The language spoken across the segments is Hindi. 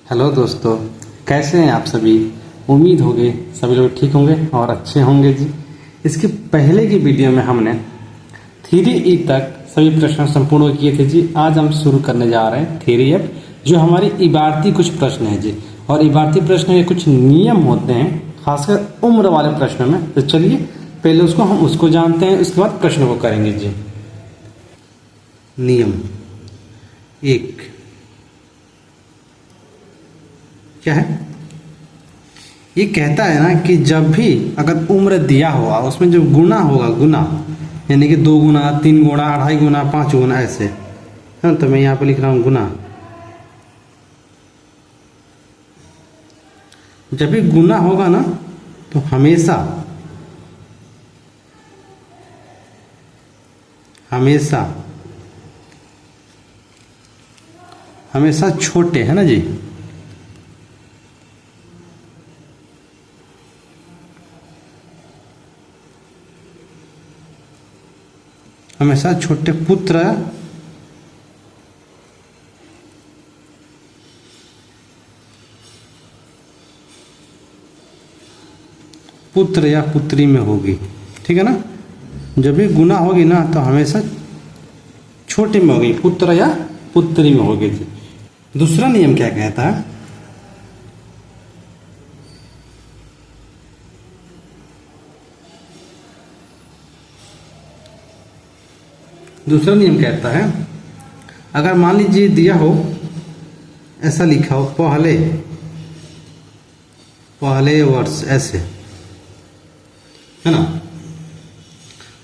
हेलो दोस्तों, कैसे हैं आप सभी। उम्मीद होगी सभी लोग ठीक होंगे और अच्छे होंगे जी। इसके पहले की वीडियो में हमने 3E तक सभी प्रश्न संपूर्ण किए थे जी। आज हम शुरू करने जा रहे हैं 3F, जो हमारी इबारती कुछ प्रश्न है जी। और इबारती प्रश्न में कुछ नियम होते हैं, खासकर उम्र वाले प्रश्नों में। तो चलिए पहले उसको जानते हैं, उसके बाद प्रश्न को करेंगे जी। नियम 1 क्या है? ये कहता है ना कि जब भी अगर उम्र दिया हुआ उसमें जो गुना होगा, गुना यानी कि 2 गुना, 3 गुना, 2.5 गुना, 5 गुना, ऐसे है। तो मैं यहाँ पे लिख रहा हूँ गुना। जब भी गुना होगा ना तो हमेशा हमेशा हमेशा छोटे, है ना जी। हमेशा छोटे पुत्र या पुत्री में होगी, ठीक है ना। जब भी गुना होगी ना तो हमेशा छोटे में होगी, पुत्र या पुत्री में होगी जी। दूसरा नियम क्या कहता है? दूसरा नियम कहता है, अगर मान लीजिए दिया हो, ऐसा लिखा हो, पहले वर्ष, ऐसे है ना,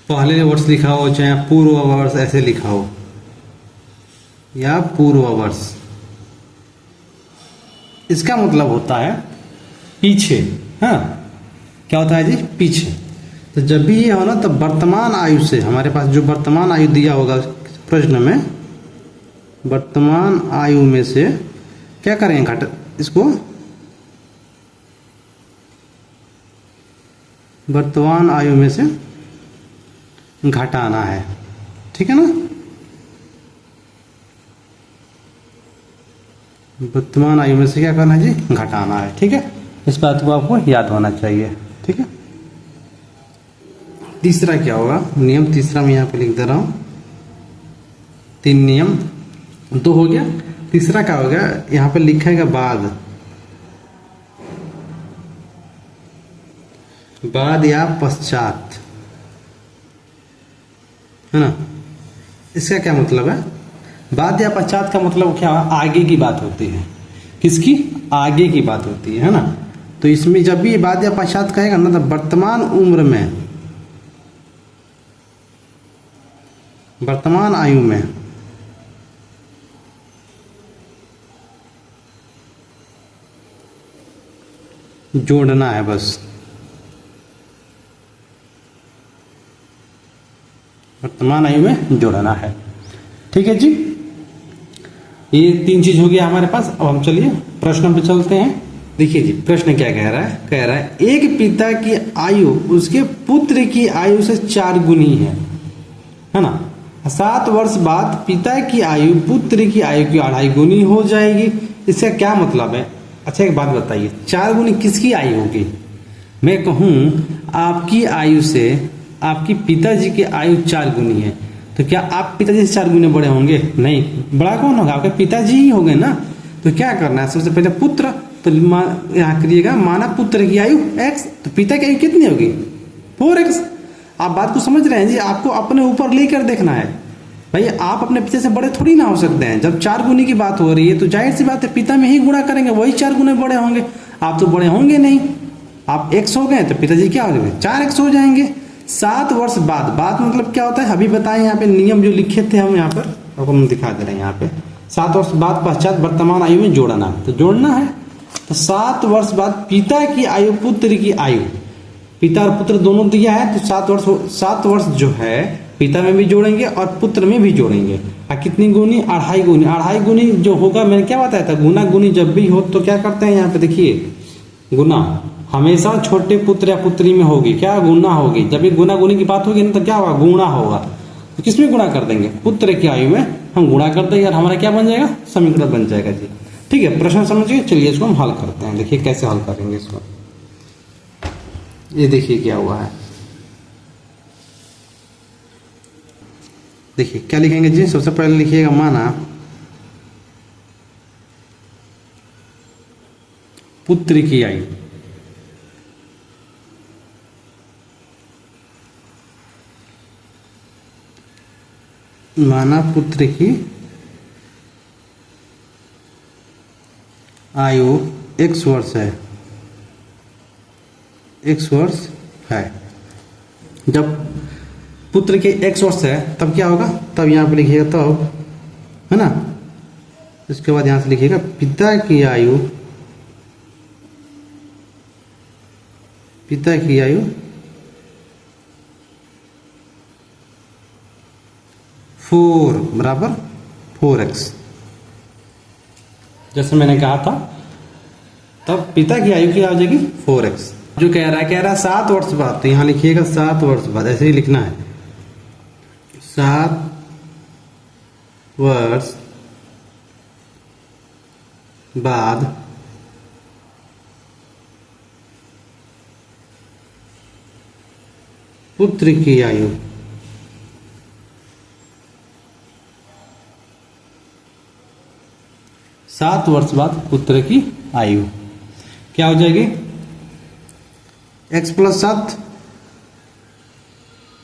पहले वर्ष लिखा हो, चाहे पूर्व वर्ष ऐसे लिखा हो, या पूर्व वर्ष। इसका मतलब होता है पीछे। हाँ, क्या होता है जी? पीछे। तो जब भी ये हो ना तो वर्तमान आयु से, हमारे पास जो वर्तमान आयु दिया होगा प्रश्न में, वर्तमान आयु में से क्या करेंगे? घट इसको वर्तमान आयु में से घटाना है, ठीक है ना। वर्तमान आयु में से क्या करना है जी? घटाना है, ठीक है। इस बात को आपको याद होना चाहिए, ठीक है। तीसरा क्या होगा? नियम तीसरा मैं यहाँ पे लिख दे रहा हूँ। 3 नियम 2 हो गया। तीसरा क्या हो गया? यहाँ पे लिखेगा बाद या पश्चात, है ना। इसका क्या मतलब है? बाद या पश्चात का मतलब क्या है? आगे की बात होती है। किसकी? आगे की बात होती है ना। तो इसमें जब भी बाद या पश्चात कहेगा ना तो वर्तमान उम्र में, वर्तमान आयु में जोड़ना है, बस। वर्तमान आयु में जोड़ना है, ठीक है जी। ये 3 चीज हो गया हमारे पास। अब हम चलिए प्रश्न पे चलते हैं। देखिए जी, प्रश्न क्या कह रहा है? कह रहा है एक पिता की आयु उसके पुत्र की आयु से 4 गुनी है ना। 7 वर्ष बाद पिता की आयु पुत्र की आयु की 2.5 गुनी हो जाएगी। इसका क्या मतलब है? अच्छा एक बात बताइए, 4 गुनी किसकी आयु होगी? मैं कहूँ आपकी आयु से आपकी पिताजी की आयु 4 गुनी है, तो क्या आप पिताजी से 4 गुने बड़े होंगे? नहीं। बड़ा कौन होगा? आपके पिताजी ही होंगे ना। तो क्या करना है? सबसे पहले पुत्र, तो यहाँ करिएगा माना पुत्र की आयु x, तो पिता की आयु कितनी होगी? 4x। आप बात को समझ रहे हैं जी? आपको अपने ऊपर लेकर देखना है भाई। आप अपने पिता से बड़े थोड़ी ना हो सकते हैं। जब 4 गुनी की बात हो रही है तो जाहिर सी बात है पिता में ही गुणा करेंगे, वही 4 गुने बड़े होंगे। आप तो बड़े होंगे नहीं। आप x हो गए तो पिताजी क्या हो जाएंगे? 4x हो जाएंगे। 7 वर्ष बाद मतलब क्या होता है? अभी बताएं, यहाँ पे नियम जो लिखे थे हम, यहाँ पर आपको हम दिखा दे रहे हैं। यहाँ पे 7 वर्ष बाद पश्चात वर्तमान आयु में जोड़ना, तो जोड़ना है। तो 7 वर्ष बाद पिता की आयु पुत्र की आयु, पिता और पुत्र दोनों दिया है, तो 7 वर्ष जो है पिता में भी जोड़ेंगे और पुत्र में भी जोड़ेंगे। और कितनी गुनी? 2.5 गुनी। 2.5 गुनी जो होगा, मैंने क्या बताया था? गुना गुनी जब भी हो तो क्या करते हैं? यहाँ पे देखिए, गुना हमेशा छोटे पुत्र या पुत्री में होगी। क्या? गुना होगी। जब भी गुना गुनी की बात होगी ना तो क्या होगा? गुणा होगा। तो किसमें गुणा कर देंगे? पुत्र की आयु में हम गुणा कर देंगे और हमारा क्या बन जाएगा? समीकरण बन जाएगा जी। ठीक है, प्रश्न समझिए। चलिए इसको हम हल करते हैं। देखिए कैसे हल करेंगे इसको। ये देखिए क्या हुआ है। देखिए क्या लिखेंगे जी। सबसे पहले लिखिएगा माना पुत्र की आयु, माना पुत्र की आयु x वर्ष है, x वर्ष है। जब पुत्र के x वर्ष है तब क्या होगा, तब यहाँ पे लिखिएगा तब, है ना। इसके बाद यहाँ से लिखिएगा पिता की आयु, पिता की आयु 4 बराबर 4x। जैसे मैंने कहा था तब पिता की आयु क्या हो जाएगी 4x। जो कह रहा है 7 वर्ष बाद, तो यहां लिखिएगा 7 वर्ष बाद, ऐसे ही लिखना है। 7 वर्ष बाद पुत्र की आयु सात वर्ष बाद पुत्र की आयु क्या हो जाएगी, x प्लस 7।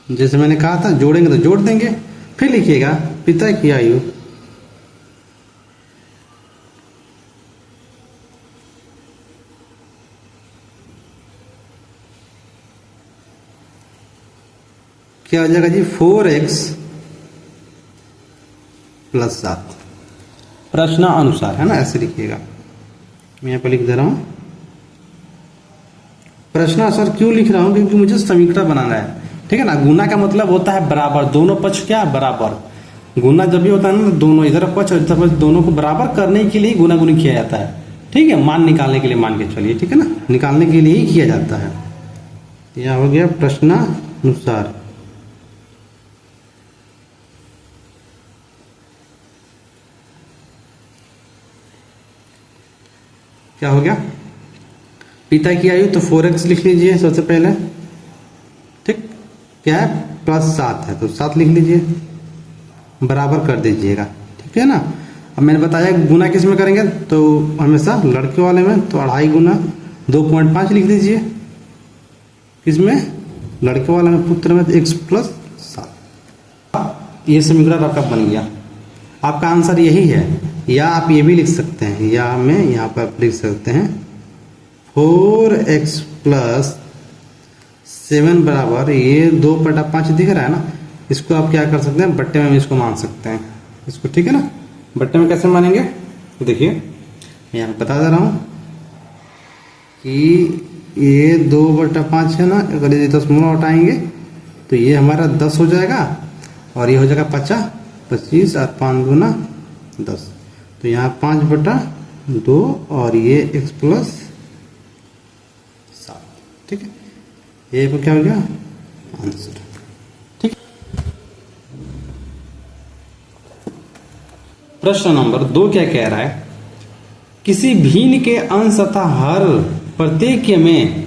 जैसे मैंने कहा था जोड़ेंगे तो जोड़ देंगे। फिर लिखिएगा पिता की आयु क्या हो जाएगा जी 4x प्लस 7 प्रश्न अनुसार, है ना। ऐसे लिखिएगा। मैं यहाँ पर लिख दे रहा हूं प्रश्न अनुसार। क्यों लिख रहा हूं, क्योंकि मुझे समीकरण बनाना है, ठीक है ना। गुना का मतलब होता है बराबर, दोनों पक्ष क्या बराबर। गुना जब भी होता है ना, दोनों इधर पक्ष और इधर पक्ष दोनों को बराबर करने के लिए गुना गुनी किया जाता है, ठीक है। मान निकालने के लिए, मान के चलिए, ठीक है ना, निकालने के लिए ही किया जाता है। यह हो गया प्रश्नानुसार। क्या हो गया, पिता की आयु तो 4x लिख लीजिए सबसे पहले, ठीक। क्या है प्लस 7 है तो 7 लिख लीजिए, बराबर कर दीजिएगा, ठीक है ना। अब मैंने बताया गुना किस में करेंगे, तो हमेशा लड़के वाले में, तो 2.5 गुना 2.5 लिख दीजिए। किसमें, लड़के वाले में, पुत्र में, तो x प्लस 7। ये समीकरण आपका बन गया। आपका आंसर यही है, या आप ये भी लिख सकते हैं, या में यहाँ पर लिख सकते हैं 4x प्लस 7 बराबर, ये 2/5 दिख रहा है ना, इसको आप क्या कर सकते हैं, बट्टे में इसको मान सकते हैं इसको, ठीक है ना। बट्टे में कैसे मानेंगे, देखिए मैं यहाँ बता दे रहा हूँ कि ये 2/5 है ना, अगर ये 10 हटाएंगे तो ये हमारा 10 हो जाएगा, और ये हो जाएगा 25 और 5 गुना 10, तो यहाँ 5/2 और ये x प्लस 7, ठीक है। ये क्या हो गया आंसर, ठीक। प्रश्न नंबर 2 क्या कह रहा है, किसी भिन्न के अंश तथा हर प्रत्येक में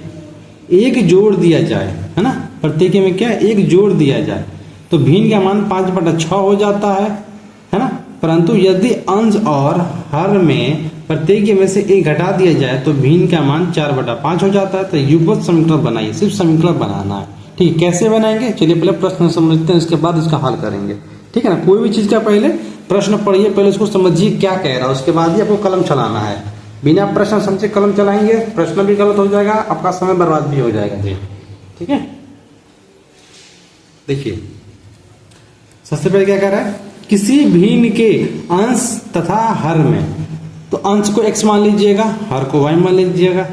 एक जोड़ दिया जाए, है ना। प्रत्येक में क्या एक जोड़ दिया जाए तो भिन्न का मान 5/6 हो जाता है ना। परंतु यदि अंश और हर में प्रत्येक में से एक घटा दिया जाए तो भिन्न का मान 4/5 हो जाता है। तो युग्मक समीकरण बनाइए, सिर्फ समीकरण बनाना है, ठीक है। कैसे बनाएंगे, चलिए पहले प्रश्न समझते हैं, इसके बाद इसका हल करेंगे, ठीक है ना। कोई भी चीज का पहले प्रश्न पढ़िए, पहले उसको समझिए क्या कह रहा है, उसके बाद ही आपको कलम चलाना है। बिना प्रश्न समझे कलम चलाएंगे, प्रश्न भी गलत हो जाएगा, आपका समय बर्बाद भी हो जाएगा जी, ठीक है। देखिए सबसे पहले क्या कह रहा है, किसी भिन्न के अंश तथा हर में, तो अंश को x मान लीजिएगा, हर को y मान लीजिएगा,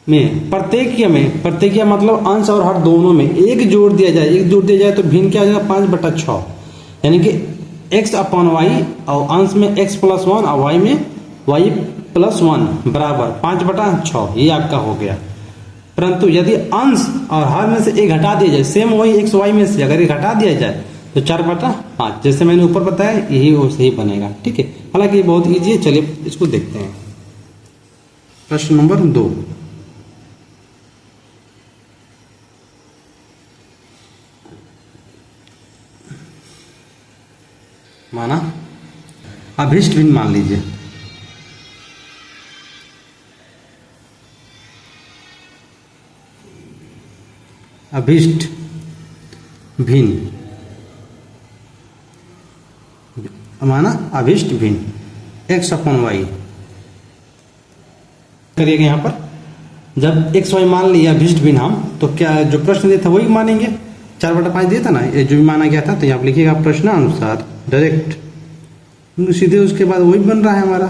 में प्रत्येक मतलब अंश और हर दोनों में एक जोड़ दिया जाए, तो भिन्न क्या हो जाएगा 5/6, यानी कि x अपॉन y, और अंश में x प्लस 1 और y में y प्लस 1 बराबर 5/6, ये आपका हो गया। परंतु यदि अंश और हर में से एक घटा दिया जाए, सेम वही x y में से अगर ये घटा दिया जाए तो 4/5 जैसे मैंने ऊपर बताया यही वैसे ही बनेगा। ठीक है, हालांकि ये बहुत ईजी है। चलिए इसको देखते हैं। प्रश्न नंबर 2, माना अभिष्ट भिन्न मान लीजिए। अभिष्ट भिन्न माना अभिष्ट भिन्न x/y करिएगा। यहाँ पर जब x y मान लिया अभिष्ट भिन्न हम, तो क्या जो प्रश्न दिया था वही मानेंगे। 4/5 दिया था ना, ये जो भी माना गया था। तो यहाँ पर लिखिएगा प्रश्नानुसार डायरेक्ट, सीधे उसके बाद वही बन रहा है हमारा।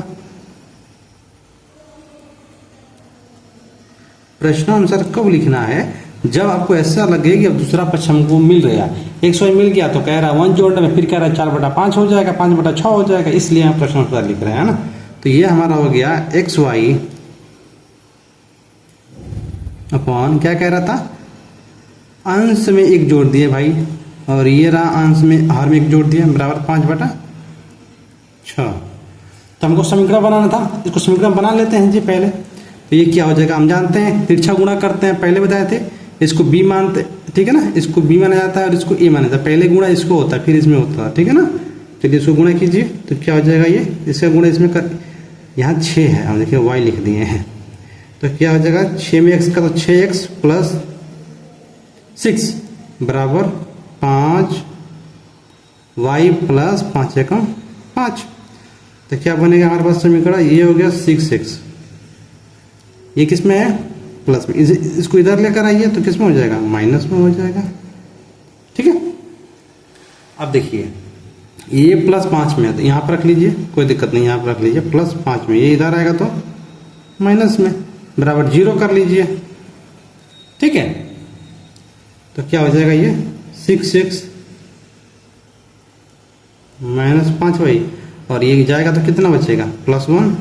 प्रश्नानुसार कब लिखना है? जब आपको ऐसा लगे कि अब दूसरा पक्ष हमको मिल रहा है। x y मिल गया तो कह रहा है 1 जोड़ने में, फिर कह रहा है 4/5 हो जाएगा, 5/6 हो जाएगा, इसलिए हम प्रश्नानुसार लिख रहे हैं ना। तो ये हमारा हो गया x y अपॉन क्या कह रहा था, अंश में 1 जोड़ दिए भाई, और ये रहा अंश में हर में 1 जोड़ दिया, बराबर 5/6। तो हमको समीकरण बनाना था, इसको समीकरण बना लेते हैं जी पहले। तो ये क्या हो जाएगा हम जानते हैं, तिरछा गुणा करते हैं, पहले बताए थे। इसको b मानते, ठीक है ना, इसको b माना जाता है और इसको a माना जाता है। पहले गुणा इसको होता है, फिर इसमें होता है, ठीक है ना। चलिए इसको गुणा कीजिए, तो क्या हो जाएगा, ये इसका गुणा इसमें कर, यहाँ 6 है, हम देखिए y लिख दिए हैं। तो क्या हो जाएगा 6 में x का, तो 6x + 6 बराबर 5y + 5 एकम 5। तो क्या बनेगा हमारे पास समीकरण, ये हो गया 6x, ये किस में है, प्लस में। इसको इधर लेकर आइए तो किस में हो जाएगा, माइनस में हो जाएगा। ठीक है, अब देखिए ये +5 में है, तो यहाँ पर रख लीजिए, कोई दिक्कत नहीं, यहाँ पर रख लीजिए +5 में। ये इधर आएगा तो माइनस में, बराबर 0 कर लीजिए। ठीक है, तो क्या हो जाएगा, ये 6x - 5y, और ये जाएगा तो कितना बचेगा, +1।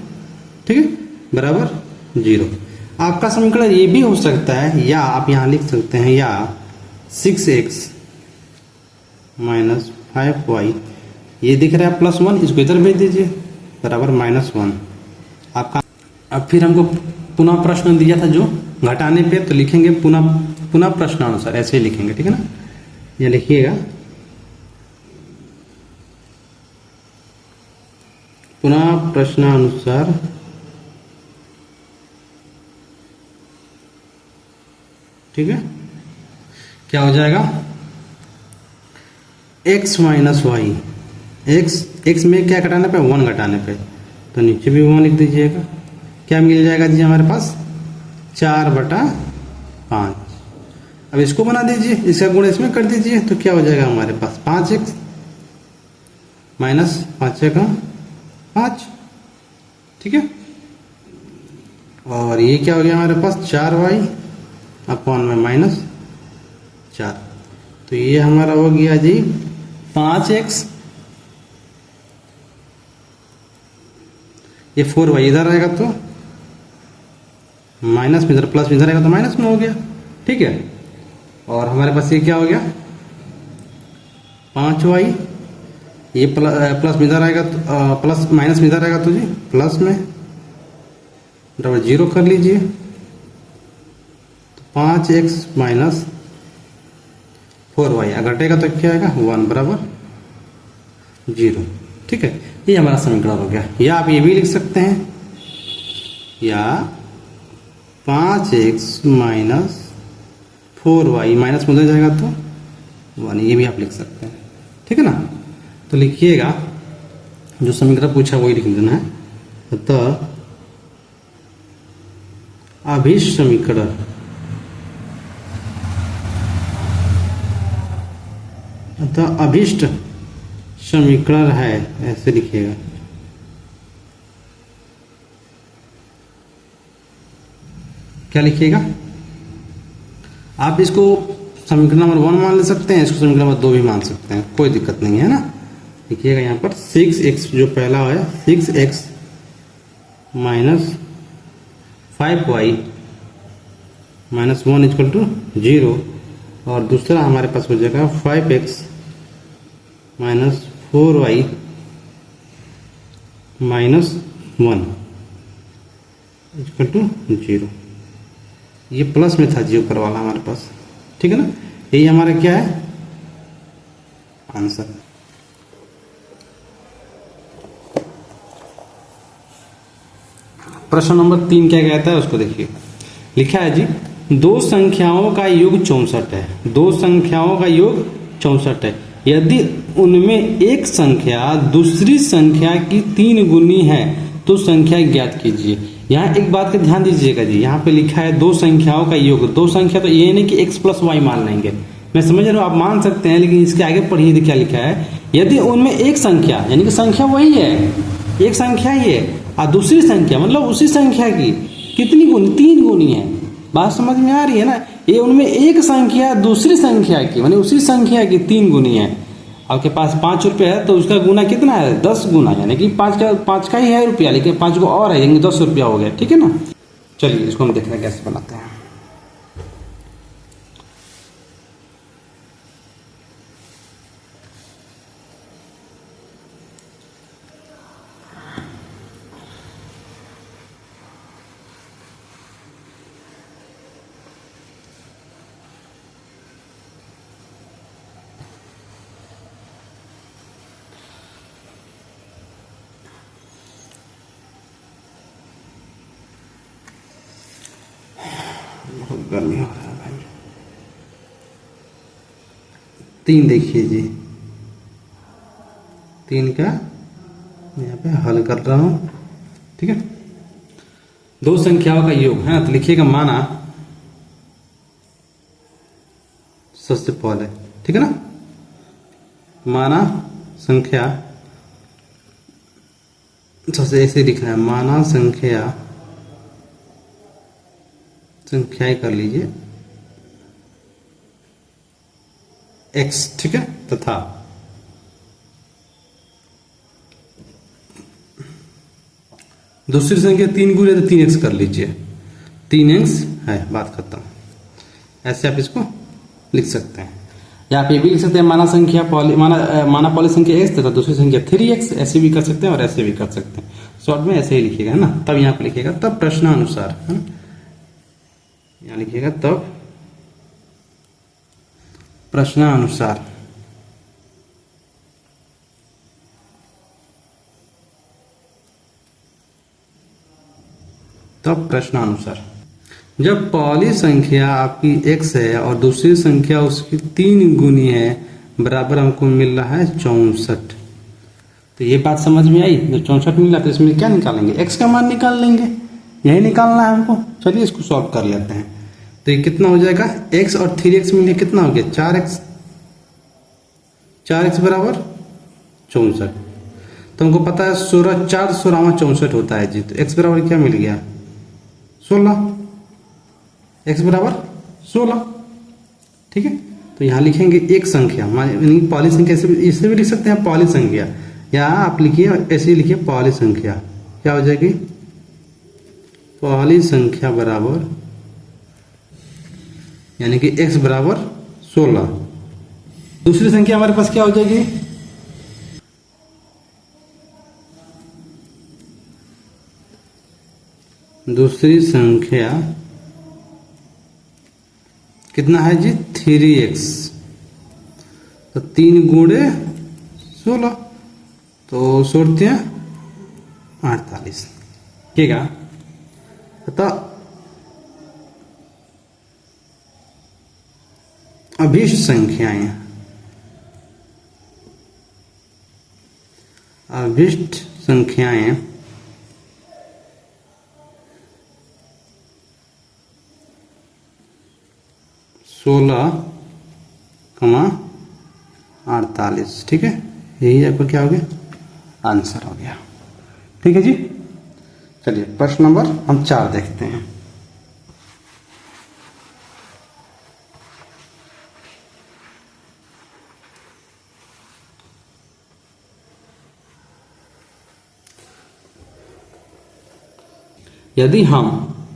ठीक है, बराबर 0। आपका समीकरण ये भी हो सकता है, या आप यहाँ लिख सकते हैं, या 6x - 5y, ये दिख रहा है +1, इसको इधर भेज दीजिए, बराबर -1 आपका। अब फिर हमको पुनः प्रश्न दिया था जो घटाने पे, तो लिखेंगे पुनः प्रश्नानुसार, ऐसे ही लिखेंगे। ठीक है ना, ये लिखिएगा पुनः प्रश्नानुसार ठीक है, क्या हो जाएगा, x - y, x में क्या घटाने पे, 1 घटाने पे, तो नीचे भी 1 लिख दीजिएगा। क्या मिल जाएगा जी हमारे पास, 4/5। अब इसको बना दीजिए, इसका गुणा इसमें कर दीजिए, तो क्या हो जाएगा हमारे पास 5x - 5 का 5। ठीक है, और ये क्या हो गया हमारे पास, 4y अपॉन में -4। तो ये हमारा हो गया जी 5x, ये 4y इधर आएगा तो माइनस में, इधर प्लस में, इधर आएगा तो माइनस में हो गया। ठीक है, और हमारे पास ये क्या हो गया, 5y, ये प्लस में इधर आएगा तो प्लस, माइनस में इधर आएगा तो जी प्लस में, बराबर 0 कर लीजिए। तो 5x - 4y घटेगा तो क्या आएगा, 1 बराबर 0। ठीक है, ये हमारा समीकरण हो गया। या आप ये भी लिख सकते हैं, या 5x - 4y, माइनस में उधर जाएगा तो 1, ये भी आप लिख सकते हैं। ठीक है ना, तो लिखिएगा जो समीकरण पूछा वही लिख देना है। अतः अभिष्ट समीकरण अभिष्ट समीकरण है, ऐसे लिखिएगा। क्या लिखिएगा, आप इसको समीकरण नंबर 1 मान ले सकते हैं, इसको समीकरण नंबर 2 भी मान सकते हैं, कोई दिक्कत नहीं है ना। लिखिएगा यहाँ पर 6x जो पहला है, 6x - 5y - 1 = 0, और दूसरा हमारे पास हो जाएगा 5x minus 4y minus 1 equal to 0। ये प्लस में था जी ऊपर वाला हमारे पास, ठीक है ना। यही हमारा क्या है आंसर। प्रश्न नंबर 3 क्या कहता है उसको देखिए। लिखा है जी, दो संख्याओं का योग 64 है। दो संख्याओं का योग 64 है। यदि उनमें एक संख्या दूसरी संख्या की 3 गुनी है तो संख्या ज्ञात कीजिए। यहाँ एक बात का ध्यान दीजिएगा जी, यहाँ पे लिखा है दो संख्याओं का योग। दो संख्या तो ये नहीं कि x प्लस वाई मान लेंगे, मैं समझ रहा हूँ आप मान सकते हैं, लेकिन इसके आगे पढ़िए तो क्या लिखा है। यदि उनमें एक संख्या, यानी कि संख्या वही है, एक संख्या ही है, और दूसरी संख्या मतलब उसी संख्या की कितनी गुनी, 3 गुनी है। बात समझ में आ रही है ना। ये उनमें एक संख्या दूसरी संख्या की, माने उसी संख्या की 3 गुनी है। आपके पास 5 रुपये है तो उसका गुना कितना है, 10 गुना, यानी कि 5 का ही है रुपया, लेकिन 5 को और है, यानी 10 रुपया हो गया, ठीक है ना। चलिए इसको हम देखते हैं कैसे बनाते हैं। बहुत गर्मी हो रहा है भाई। 3 देखिए जी, 3 का यहाँ पे हल कर रहा हूं, ठीक है। दो संख्याओं का योग है तो लिखिएगा माना, सबसे पहले, ठीक है ना। माना संख्या, सबसे ऐसे लिखना है, माना संख्या, संख्याएं कर लीजिए x, ठीक है, तथा दूसरी संख्या 3 गुने तो 3x कर लीजिए, 3x है, बात खत्म। ऐसे आप इसको लिख सकते हैं, या आप ये भी लिख सकते हैं माना संख्या माना पहली संख्या x तथा दूसरी संख्या 3x, ऐसे भी कर सकते हैं और ऐसे भी कर सकते हैं। शॉर्ट में ऐसे ही लिखिएगा, है ना। तब यहाँ पे लिखिएगा, तब प्रश्नानुसार, है ना, यहाँ लिखिएगा तब प्रश्नानुसार। तब प्रश्नानुसार जब पहली संख्या आपकी x है और दूसरी संख्या उसकी 3 गुनी है, बराबर हमको मिल रहा है 64। तो ये बात समझ में आई। जब 64 मिला तो इसमें क्या निकालेंगे, x का मान निकाल लेंगे, यही निकालना है हमको। चलिए इसको सॉल्व कर लेते हैं। तो ये कितना हो जाएगा, x और 3x मिलके कितना हो गया, 4x, 4x बराबर 64। तो हमको पता है 16 4 16 64 होता है जी। तो x बराबर क्या मिल गया, 16, x बराबर 16, ठीक है। तो यहाँ लिखेंगे एक संख्या, यानी पहली संख्या, इसे भी लिख सकते हैं पहली संख्या, या आप लिखिए ऐसे ही लिखिए पहली संख्या, क्या हो जाएगी, पहली संख्या बराबर, यानी कि x बराबर 16। दूसरी संख्या हमारे पास क्या हो जाएगी, दूसरी संख्या कितना है जी, 3x। तो 3 गुणे 16, तो सोचते हैं 48, ठीक है। तो अभिष्ट संख्याएं, अभिष्ट संख्याएं सोलह, 48, ठीक है। यही आपका क्या हो गया, आंसर हो गया, ठीक है जी। चलिए प्रश्न नंबर हम 4 देखते हैं। यदि हम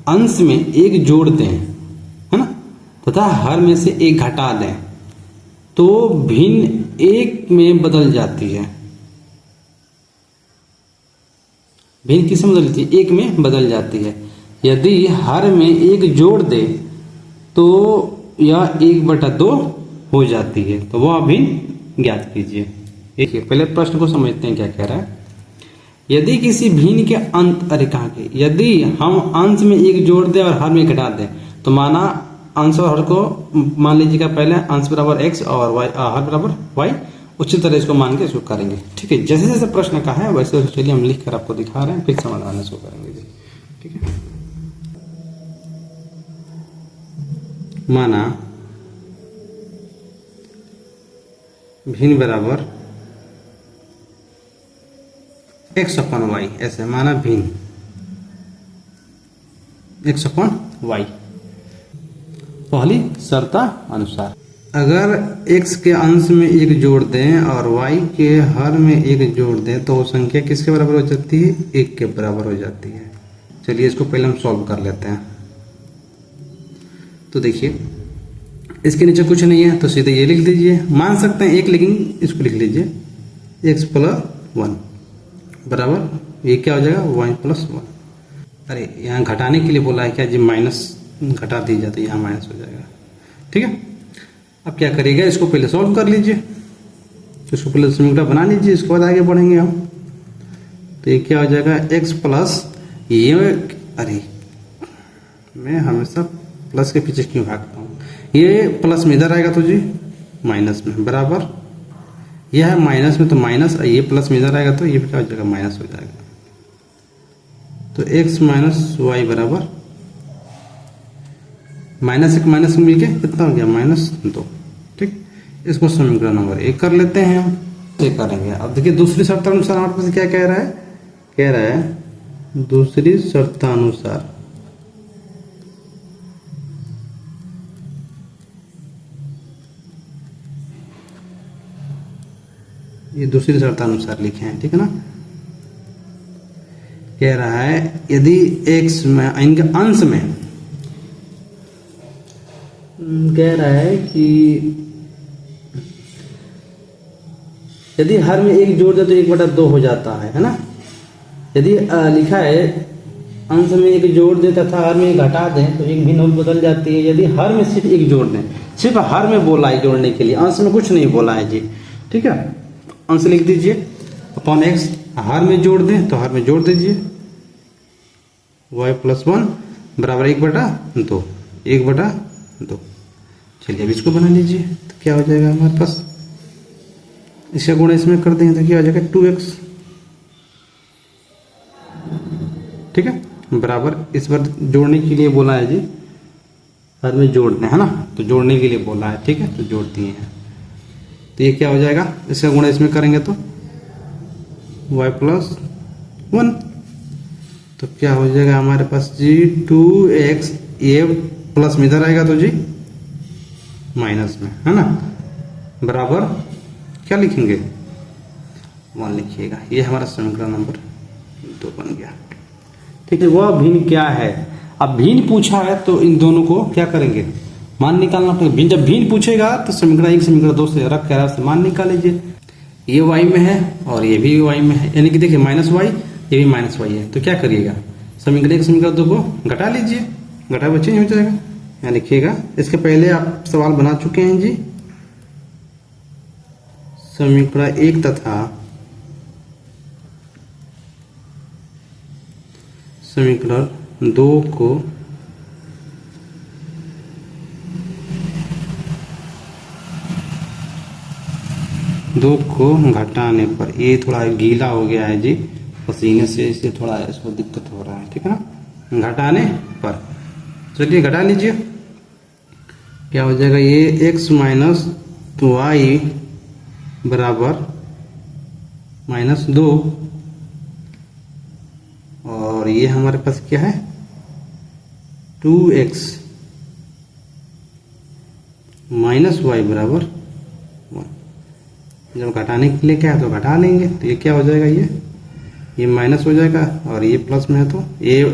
अंश में 1 जोड़ दें, है ना, तथा हर में से 1 घटा दें, तो भिन्न एक में बदल जाती है। भिन्न किस में बदल जाती है? एक में बदल जाती है। यदि हर में एक जोड़ दे तो यह 1/2 हो जाती है। तो वह भिन्न ज्ञात कीजिए। देखिए पहले प्रश्न को समझते हैं क्या कह रहा है। यदि किसी भिन्न के अंत अरे कहाँ के यदि हम अंश में एक जोड़ दें और हर में घटा दें तो माना अंश और हर को मान लीजिएगा पहले अंश बराबर x और y हर बराबर y। उसी तरह इसको मान के इसको करेंगे। ठीक है, जैसे जैसे प्रश्न का है वैसे वैसे चलिए हम लिख कर आपको दिखा रहे हैं, फिर समाधान इसको करेंगे जी। ठीक है, माना भिन्न बराबर x/y, ऐसे माना भिन्न x/y। पहली शर्त अनुसार अगर x के अंश में एक जोड़ दें और y के हर में एक जोड़ दें तो वो संख्या किसके बराबर हो जाती है? 1 के बराबर हो जाती है। चलिए इसको पहले हम सॉल्व कर लेते हैं। तो देखिए इसके नीचे कुछ नहीं है तो सीधे ये लिख दीजिए। मान सकते हैं 1 लेकिन इसको लिख लीजिए x+1 बराबर ये क्या हो जाएगा? y+1। अरे यहाँ घटाने के लिए बोला है क्या जी? माइनस घटा दी जाती है, यहाँ माइनस हो जाएगा। ठीक है, अब क्या करिएगा, इसको पहले सॉल्व कर लीजिए। तो इसको पहले समीकरण बना लीजिए, इसके बाद आगे बढ़ेंगे हम। तो ये क्या हो जाएगा? x प्लस ये, अरे मैं हमेशा प्लस के पीछे क्यों भागता हूँ? ये प्लस में इधर आएगा तो जी माइनस में बराबर, यह है माइनस में तो माइनस, ये प्लस में इधर आएगा तो ये क्या हो जाएगा? माइनस हो जाएगा। तो x माइनस वाई बराबर -1 माइनस मिलके कितना हो गया? -2। ठीक, इसको समीकरण नंबर 1 कर लेते हैं हम। ये करेंगे। अब देखिए दूसरी शर्तानुसार हमारे पास क्या कह रहा है? कह रहा है दूसरी शर्तानुसार ये दूसरी शर्तानुसार लिखे हैं। ठीक है ना, कह रहा है यदि x में इनके अंश में कह रहा है कि यदि हर में एक जोड़ दे तो 1/2 हो जाता है ना। यदि लिखा है अंश में एक जोड़ दे तथा हर में घटा दें तो एक भिन्न बदल जाती है। यदि हर में सिर्फ एक जोड़ दें, सिर्फ हर में बोला है जोड़ने के लिए, अंश में कुछ नहीं बोला है जी। ठीक है, अंश लिख दीजिए अपॉन x, हर में जोड़ दें तो हर में जोड़ दीजिए y+1 बराबर 1/2। 1/2। चलिए अब इसको बना लीजिए तो क्या हो जाएगा हमारे पास? इसका गुणा इसमें कर देंगे तो क्या हो जाएगा? 2x। ठीक है, बराबर इस बार जोड़ने के लिए बोला है जी, हर में जोड़ना है ना, तो जोड़ने के लिए बोला है। ठीक है, तो जोड़ दिए हैं। तो ये क्या हो जाएगा? इसका गुणा इसमें करेंगे तो y+1। तो क्या हो जाएगा हमारे पास जी? 2x, ये प्लस में इधर आएगा तो जी माइनस में, है ना, बराबर क्या लिखेंगे? 1 लिखिएगा। ये हमारा समीकरण नंबर 2 बन गया। ठीक है, वह भिन्न क्या है? अब भिन्न पूछा है तो इन दोनों को क्या करेंगे? मान निकालना पड़ेगा। जब भिन्न पूछेगा तो समीकरण 1 समीकरण 2 से रख कर मान निकाल लीजिए। ये y में है और ये भी y में है, यानी कि देखिए -y, ये भी -y है। तो क्या करिएगा? समीकरण 1 समीकरण 2 को घटा लीजिए, घटा हुआ चेंज हो जाएगा। यहाँ लिखिएगा, इसके पहले आप सवाल बना चुके हैं जी। समीकरण 1 तथा समीकरण 2 को घटाने पर, ये थोड़ा गीला हो गया है जी पसीने से, इससे थोड़ा इसको दिक्कत हो रहा है। ठीक है ना, घटाने पर चलिए घटा लीजिए। क्या हो जाएगा? ये x माइनस y बराबर -2 और ये हमारे पास क्या है? 2x माइनस y बराबर 1। जब घटाने के लिए क्या है तो घटा लेंगे, तो ये क्या हो जाएगा? ये माइनस हो जाएगा और ये प्लस में है तो ये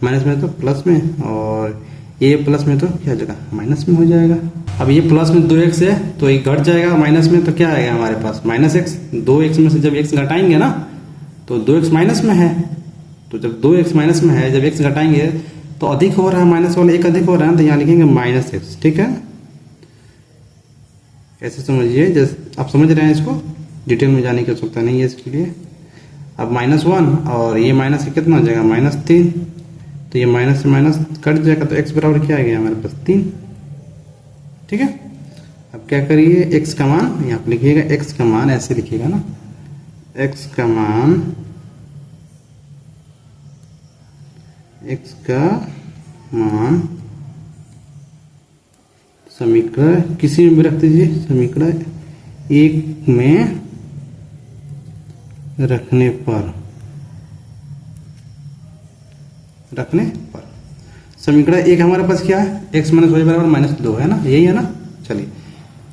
माइनस में है तो प्लस में, और ये प्लस में तो क्या हो जाएगा? माइनस में हो जाएगा। अब ये प्लस में 2x है तो ये घट जाएगा, माइनस में तो क्या आएगा हमारे पास माइनस एक्स। 2x में से जब x घटाएंगे ना तो 2x माइनस में है, तो जब 2x माइनस में है, जब x घटाएंगे तो अधिक हो रहा है, माइनस वाला एक अधिक हो रहा है, तो यहाँ लिखेंगे माइनस एक्स। ठीक है, ऐसे समझिए, जैसे आप समझ रहे हैं, इसको डिटेल में जाने की आवश्यकता नहीं है इसके लिए। अब -1 और ये माइनस से कितना हो जाएगा -3, तो ये माइनस से माइनस कट जाएगा, तो x बराबर क्या आ गया हमारे पास 3। ठीक है, अब क्या करिए, x का मान यहाँ पर लिखिएगा, x का मान ऐसे लिखिएगा ना, x का मान समीकरण किसी में भी रख दीजिए, समीकरण 1 में रखने पर समीकरण 1 हमारे पास क्या है, x माइनस वाई बराबर -2 है ना, यही है ना। चलिए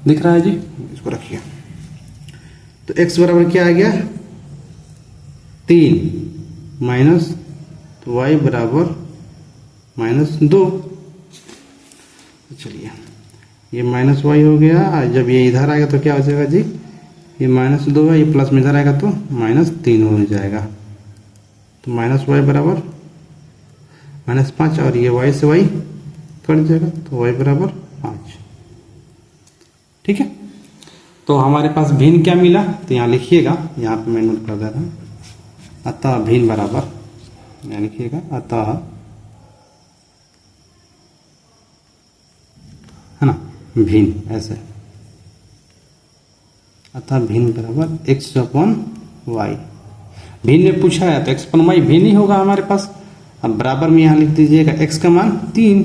दिख रहा है जी, इसको रखिए। तो x बराबर क्या आ गया 3 माइनस y बराबर -2। चलिए ये -y हो गया, जब ये इधर आएगा तो क्या हो जाएगा जी, ये -2 है, ये प्लस में इधर आएगा तो -3 हो जाएगा, तो -y बराबर -5 और ये y से y कट जाएगा, तो y बराबर 5। ठीक है, तो हमारे पास भिन्न क्या मिला, तो यहाँ लिखिएगा, यहाँ पे मैं नोट कर दे रहा हूँ, अतः भिन्न बराबर, यहाँ लिखिएगा अतः, है ना, भिन्न ऐसे, अतः भिन्न बराबर x/y। भिन्न में पूछा है तो x/y भिन्न ही होगा हमारे पास। अब बराबर में यहां लिख दीजिएगा x का मान 3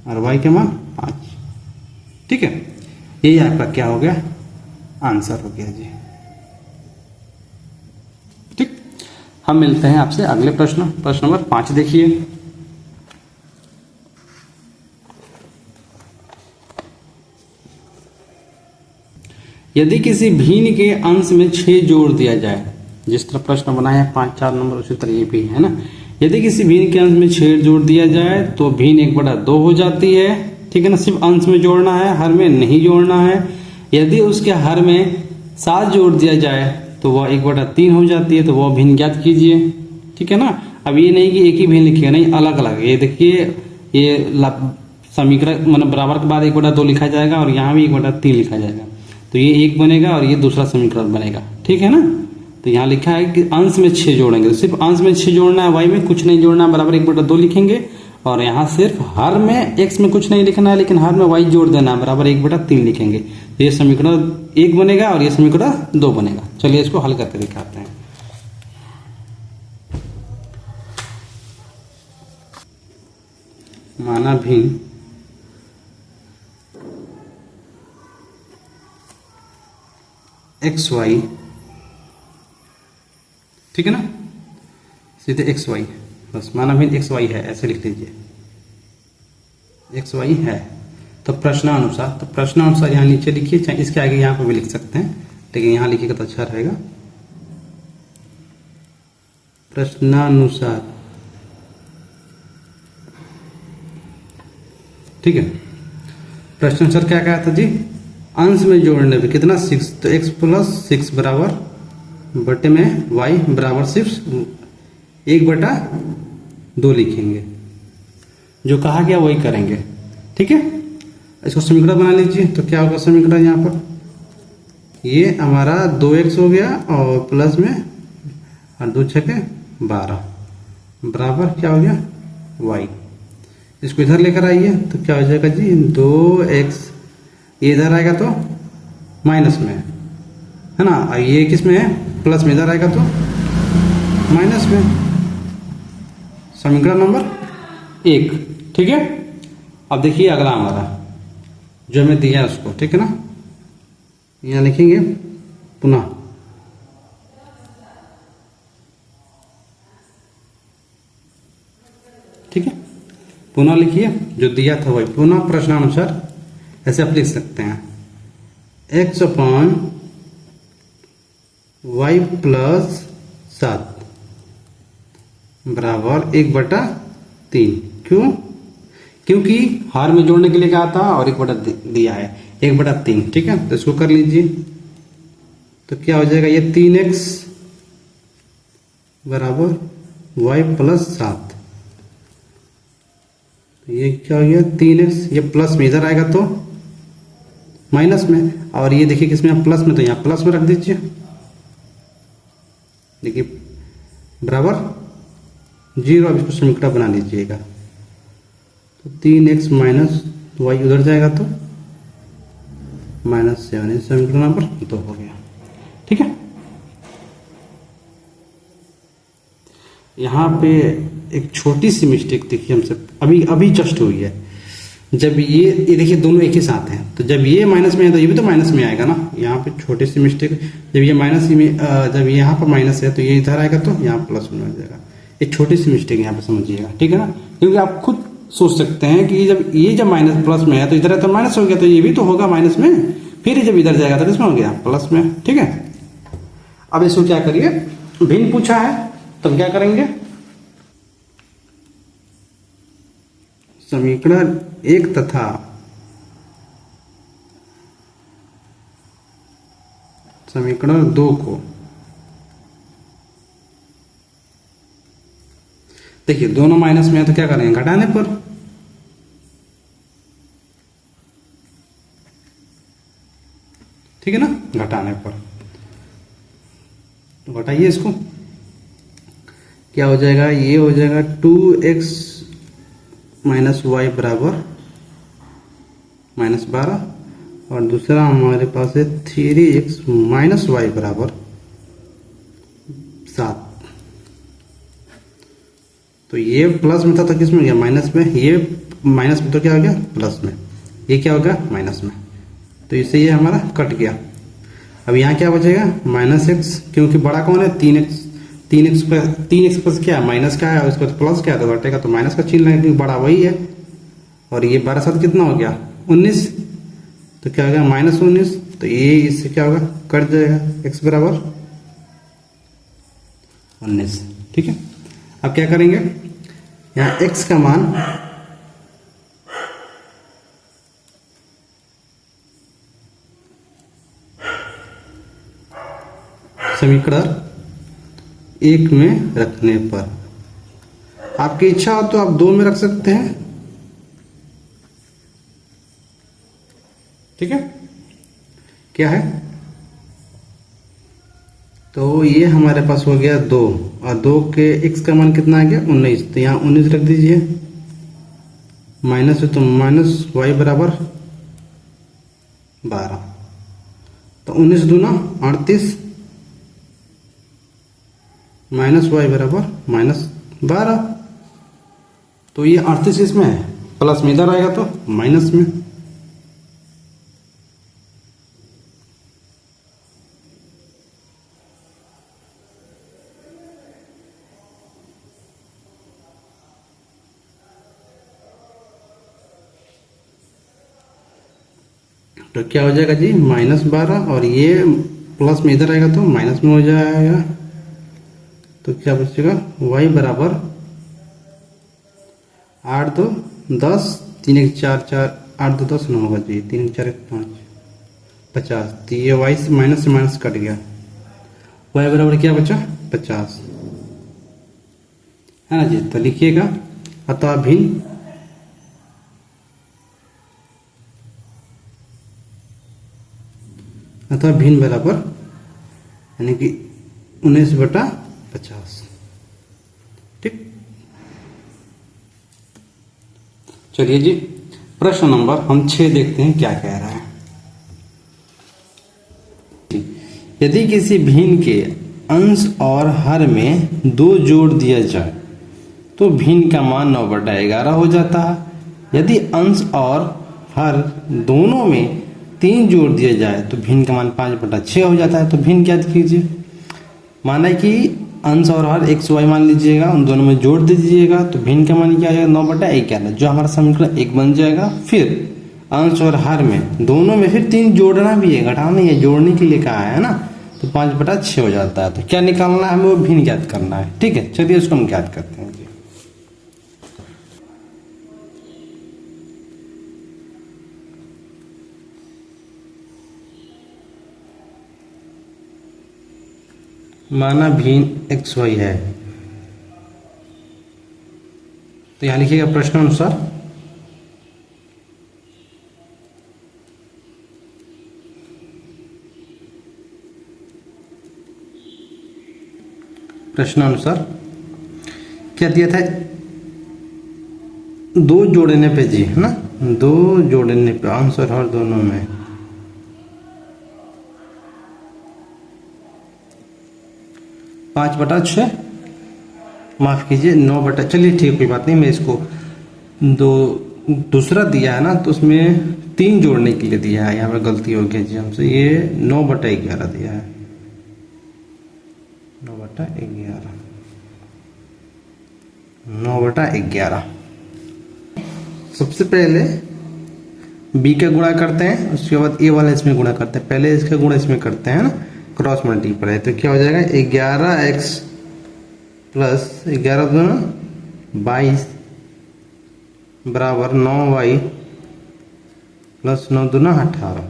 और y का मान 5। ठीक है, यही आपका क्या हो गया, आंसर हो गया जी। ठीक, हम मिलते हैं आपसे अगले प्रश्न नंबर 5 देखिए। यदि किसी भिन्न के अंश में 6 जोड़ दिया जाए, जिस तरह प्रश्न बनाया है 5, 4 नंबर, उसी तरह ये भी है ना। यदि किसी भिन्न के अंश में 6 जोड़ दिया जाए तो भिन्न 1/2 हो जाती है। ठीक है ना, सिर्फ अंश में जोड़ना है, हर में नहीं जोड़ना है। यदि उसके हर में 7 जोड़ दिया जाए तो वह 1/3 हो जाती है, तो वह भिन्न ज्ञात कीजिए। ठीक है ना, अब ये नहीं कि एक ही भिन्न लिखिएगा, नहीं, अलग अलग। ये देखिए, ये समीकरण मतलब बराबर के बाद 1/2 लिखा जाएगा और यहाँ भी 1/3 लिखा जाएगा, तो ये एक बनेगा और ये दूसरा समीकरण बनेगा। ठीक है ना, तो यहाँ लिखा है कि अंश में 6 जोड़ेंगे, तो सिर्फ अंश में 6 जोड़ना है, y में कुछ नहीं जोड़ना है, बराबर 1/2 लिखेंगे। और यहाँ सिर्फ हर में x में कुछ नहीं लिखना है, लेकिन हर में y जोड़ देना है, बराबर 1/3 लिखेंगे। तो ये समीकरण 1 बनेगा और ये समीकरण 2 बनेगा। चलिए इसको हल करके दिखाते हैं। माना भिन्न xy, ठीक है ना, सीधे xy, बस माना भिन्न xy है, ऐसे लिख लीजिए, xy है। तो प्रश्नानुसार यहाँ नीचे लिखिए, चाहे इसके आगे यहाँ पर भी लिख सकते हैं, लेकिन यहाँ लिखिएगा तो अच्छा रहेगा। प्रश्नानुसार, ठीक है, प्रश्नानुसार क्या कहा था जी, अंश में जोड़ने पे कितना 6, तो x + 6 बराबर बटे में y बराबर सिर्फ 1/2 लिखेंगे, जो कहा गया वही करेंगे। ठीक है, इसको समीकरण बना लीजिए। तो क्या होगा समीकरण, यहाँ पर ये हमारा 2x हो गया और प्लस में और 2 × 6 = 12 बराबर क्या हो गया y। इसको इधर लेकर आइए तो क्या हो जाएगा जी, 2x, ये इधर आएगा तो माइनस में है ना, और ये किस में है, प्लस में, इधर आएगा तो माइनस में। समीकरण नंबर 1। ठीक है, अब देखिए अगला हमारा जो हमें दिया है उसको, ठीक है ना, यहाँ लिखेंगे पुनः, ठीक है, पुनः लिखिए, जो दिया था वही पुनः प्रश्नानुसार ऐसे आप लिख सकते हैं, x/y + 7 बराबर 1/3। क्यों, क्योंकि हर में जोड़ने के लिए क्या था और 1/3 दिया है, 1/3। ठीक है, तो इसको कर लीजिए। तो क्या हो जाएगा, ये 3x बराबर y प्लस 7। ये क्या हो गया 3x, ये प्लस में इधर आएगा तो माइनस में, और ये देखिए किसमें प्लस में, तो यहाँ प्लस में रख दीजिए। देखिए बराबर 0, अब इसको समीकरण बना लीजिएगा। तो 3x माइनस वाई उधर जाएगा तो -7, समीकरण नंबर 2 हो गया। ठीक है, यहाँ पे एक छोटी सी मिस्टेक देखिए हमसे अभी जस्ट हुई है। जब ये देखिए दोनों एक ही साथ हैं, तो जब ये माइनस में है तो ये भी तो माइनस में आएगा ना। यहाँ पे छोटी सी मिस्टेक, जब ये माइनस में, जब यहाँ पर माइनस है तो ये इधर आएगा तो यहाँ प्लस में हो जाएगा। एक छोटी सी मिस्टेक यहाँ पे समझिएगा, ठीक है ना। क्योंकि आप खुद सोच सकते हैं कि जब माइनस प्लस में है तो इधर है तो माइनस हो गया, तो ये भी तो होगा माइनस में, फिर जब इधर जाएगा तो किसमें हो गया, प्लस में। ठीक है, अब इसको क्या करिए, भिन्न पूछा है तो क्या करेंगे, समीकरण 1 तथा समीकरण 2 को देखिए दोनों माइनस में है तो क्या करेंगे, घटाने पर। ठीक है ना, घटाने पर तो घटाइए इसको, क्या हो जाएगा, ये हो जाएगा 2x माइनस वाई बराबर -12, और दूसरा हमारे पास है 3x माइनस वाई बराबर 7। तो ये प्लस में था तो किस में गया, माइनस में, ये माइनस में तो क्या हो गया, प्लस में, ये क्या हो गया, माइनस में, तो इससे ये हमारा कट गया। अब यहाँ क्या बचेगा, -x, क्योंकि बड़ा कौन है, 3x पर क्या माइनस का है और इसका प्लस क्या है, तो घटेगा तो माइनस का चिन्ह लगेगा क्योंकि बड़ा वही है। और ये 12 7 कितना हो गया, 19, तो क्या हो गया -19, तो ये इससे क्या होगा, कट जाएगा, x बराबर 19। ठीक है, अब क्या करेंगे, यहाँ x का मान समीकरण 1 में रखने पर, आपकी इच्छा हो तो आप 2 में रख सकते हैं। ठीक है, क्या है, तो ये हमारे पास हो गया 2, और 2 के x का मान कितना आ गया, 19, तो यहाँ 19 रख दीजिए, माइनस है तो माइनस वाई बराबर 12, तो 19 दूना 38, माइनस वाई बराबर -12, तो ये 38 इसमें है, प्लस में इधर आएगा तो माइनस में। तो क्या हो जाएगा जी, -12, और ये प्लस में इधर आएगा तो माइनस में हो जाएगा, तो क्या बचेगा, y बराबर 8 2 10, 3 1 4 4, 8 2 10 9 होगा जी, 3 1 4 1 5 50, तो ये y से माइनस कट गया, y बराबर क्या बचा, 50, है ना जी। तो लिखिएगा, अतः भिन्न बराबर यानी कि 19/50। ठीक, चलिए जी, प्रश्न नंबर हम 6 देखते हैं क्या कह रहा है। यदि किसी भिन्न के अंश और हर में 2 जोड़ दिया जाए तो भिन्न का मान 9/11 हो जाता है। यदि अंश और हर दोनों में 3 जोड़ दिया जाए तो भिन्न का मान 5/6 हो जाता है। तो भिन्न ज्ञात कीजिए। माना कि अंश और हर x y मान लीजिएगा, उन दोनों में जोड़ दीजिएगा तो भिन्न का मान क्या आ जाएगा, 9/11, जो हमारा समीकरण 1 बन जाएगा। फिर अंश और हर में दोनों में फिर 3 जोड़ना भी है, घटाना नहीं है, जोड़ने के लिए कहा है ना, तो 5/6 हो जाता है। तो क्या निकालना है हमें, वो भिन्न ज्ञात करना है। ठीक है, चलिए उसको हम ज्ञात करते हैं जी। माना भिन्न एक्स वाई है, तो यहाँ लिखिएगा प्रश्न अनुसार क्या दिया था, दो जोड़ने पे जी, है ना, दो जोड़ने पे आंसर हर दोनों में 5/6, माफ कीजिए 9 चलिए ठीक, कोई बात नहीं, मैं इसको दूसरा दिया है ना, तो उसमें 3 जोड़ने के लिए दिया है, यहाँ पर गलती हो गई जी हमसे, ये 9/11 दिया है, 9/11, 9/11। सबसे पहले बी का गुणा करते हैं, उसके बाद ए वाला इसमें गुणा करते हैं, पहले इसका गुणा इसमें करते हैं ना, क्रॉस मल्टीप्लाई, तो क्या हो जाएगा 11x प्लस 11 दूना 22 बराबर 9y प्लस 9 दूना 18,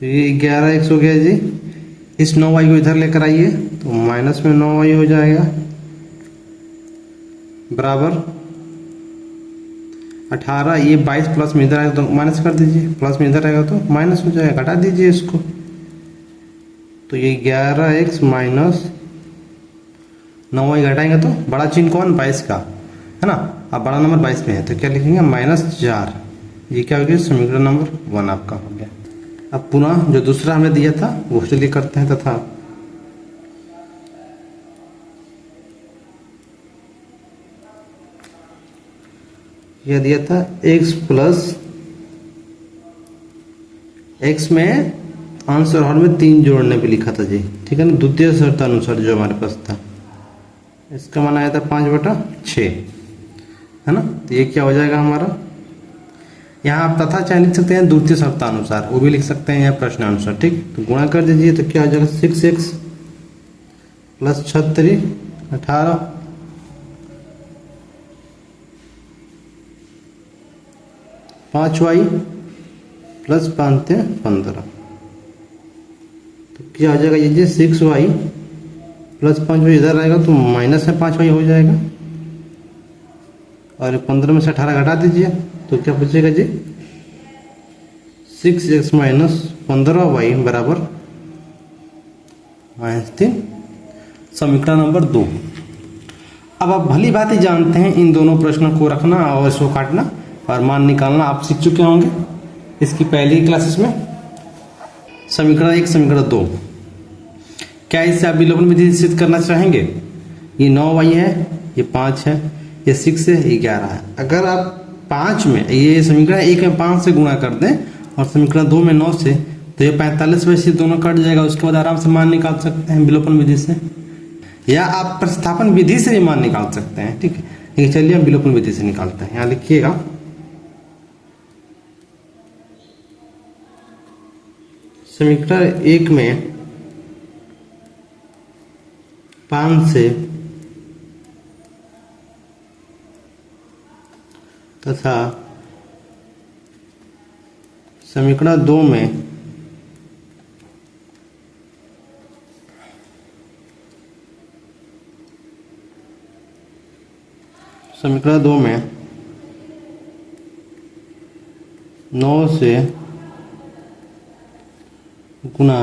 तो ये 11x हो गया जी। इस 9y को इधर लेकर आइए तो माइनस में 9y हो जाएगा बराबर 18, ये 22 प्लस में इधर आएगा तो माइनस कर दीजिए, प्लस में इधर आएगा तो माइनस हो जाएगा, घटा दीजिए इसको, तो ये 11x माइनस 9y घटाएंगे तो बड़ा चिन्ह कौन, 22 का है ना, अब बड़ा नंबर 22 में है, तो क्या लिखेंगे -4, ये क्या हो गया समीकरण नंबर 1 आपका हो गया। अब पुनः जो दूसरा हमने दिया था वो चलिए करते हैं, तथा यह दिया था x प्लस x में आंसर हर में 3 जोड़ने पे लिखा था जी, ठीक है ना, द्वितीय शर्त अनुसार जो हमारे पास था, इसका मान आया था 5/6, है ना, तो ये क्या हो जाएगा हमारा, यहाँ आप तथा चाहे लिख सकते हैं द्वितीय शर्तानुसार, वो भी लिख सकते हैं या प्रश्नानुसार, ठीक, तो गुणा कर दीजिए तो क्या हो जाएगा 6x प्लस 36 18 5y प्लस 5 15, तो क्या हो जाएगा ये 6y प्लस 5y इधर आएगा तो माइनस में 5y हो जाएगा, और 15 में से 18 घटा दीजिए तो क्या बचेगा जी 6x माइनस 15y बराबर -3, समीकरण नंबर 2। अब आप भली बात ही जानते हैं इन दोनों प्रश्नों को रखना और इसको काटना और मान निकालना आप सीख चुके होंगे इसकी पहली क्लासेस में। समीकरण 1 समीकरण 2, क्या इससे आप विलोपन विधि सिद्ध करना चाहेंगे, ये 9y है, ये 5 है, ये 6 है, ये 11 है, अगर आप 5 में ये समीकरण 1 में 5 से गुणा कर दें और समीकरण 2 में 9 से, तो ये 45 वैसे दोनों कट जाएगा, उसके बाद आराम से मान निकाल सकते हैं विलोपन विधि से, या आप प्रतिस्थापन विधि से भी मान निकाल सकते हैं, ठीक है, लेकिन चलिए हम विलोपन विधि से निकालते हैं। यहाँ लिखिएगा समीकरण 1 में 5 से तथा समीकरण 2 में समीकरण 2 में 9 से गुणा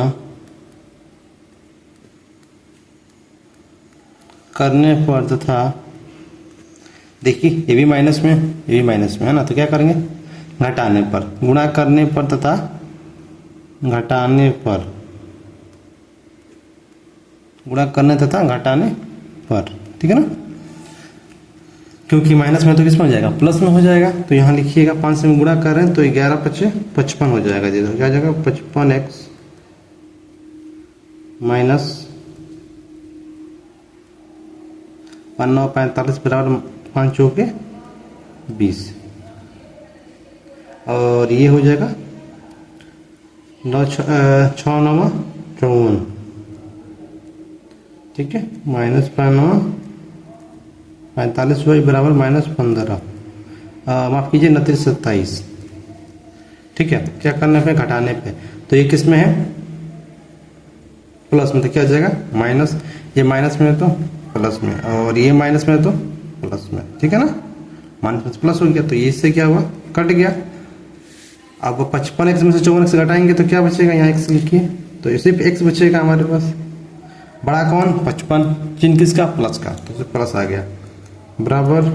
करने पर तथा देखिए ये भी माइनस में ये भी माइनस में है ना, तो क्या करेंगे घटाने पर, गुणा करने पर तथा घटाने पर, गुणा करने तथा घटाने पर, ठीक है ना, क्योंकि माइनस में तो किस में हो जाएगा प्लस में हो जाएगा, तो यहाँ लिखिएगा 5 से गुणा कर रहे हैं तो 11×5 = 55 हो जाएगा जी, तो क्या हो जाएगा 55x माइनस 45 बराबर 5 चौके 20, और ये हो जाएगा 6 9 54, ठीक है, माइनस 45y बराबर -15, माफ कीजिए 29 27, ठीक है, क्या करने पे घटाने पे, तो ये किस में है प्लस में, तो क्या हो जाएगा माइनस, ये माइनस में है तो प्लस में, और ये माइनस में है तो प्लस में, ठीक है ना, माइनस में प्लस हो गया, तो ये इससे क्या हुआ, कट गया। अब 55x में से 54x घटाएंगे तो क्या बचेगा, यहाँ x लिखिए, तो सिर्फ x बचेगा हमारे पास, बड़ा कौन 55, चिन्ह किसका प्लस का, तो प्लस आ गया, बराबर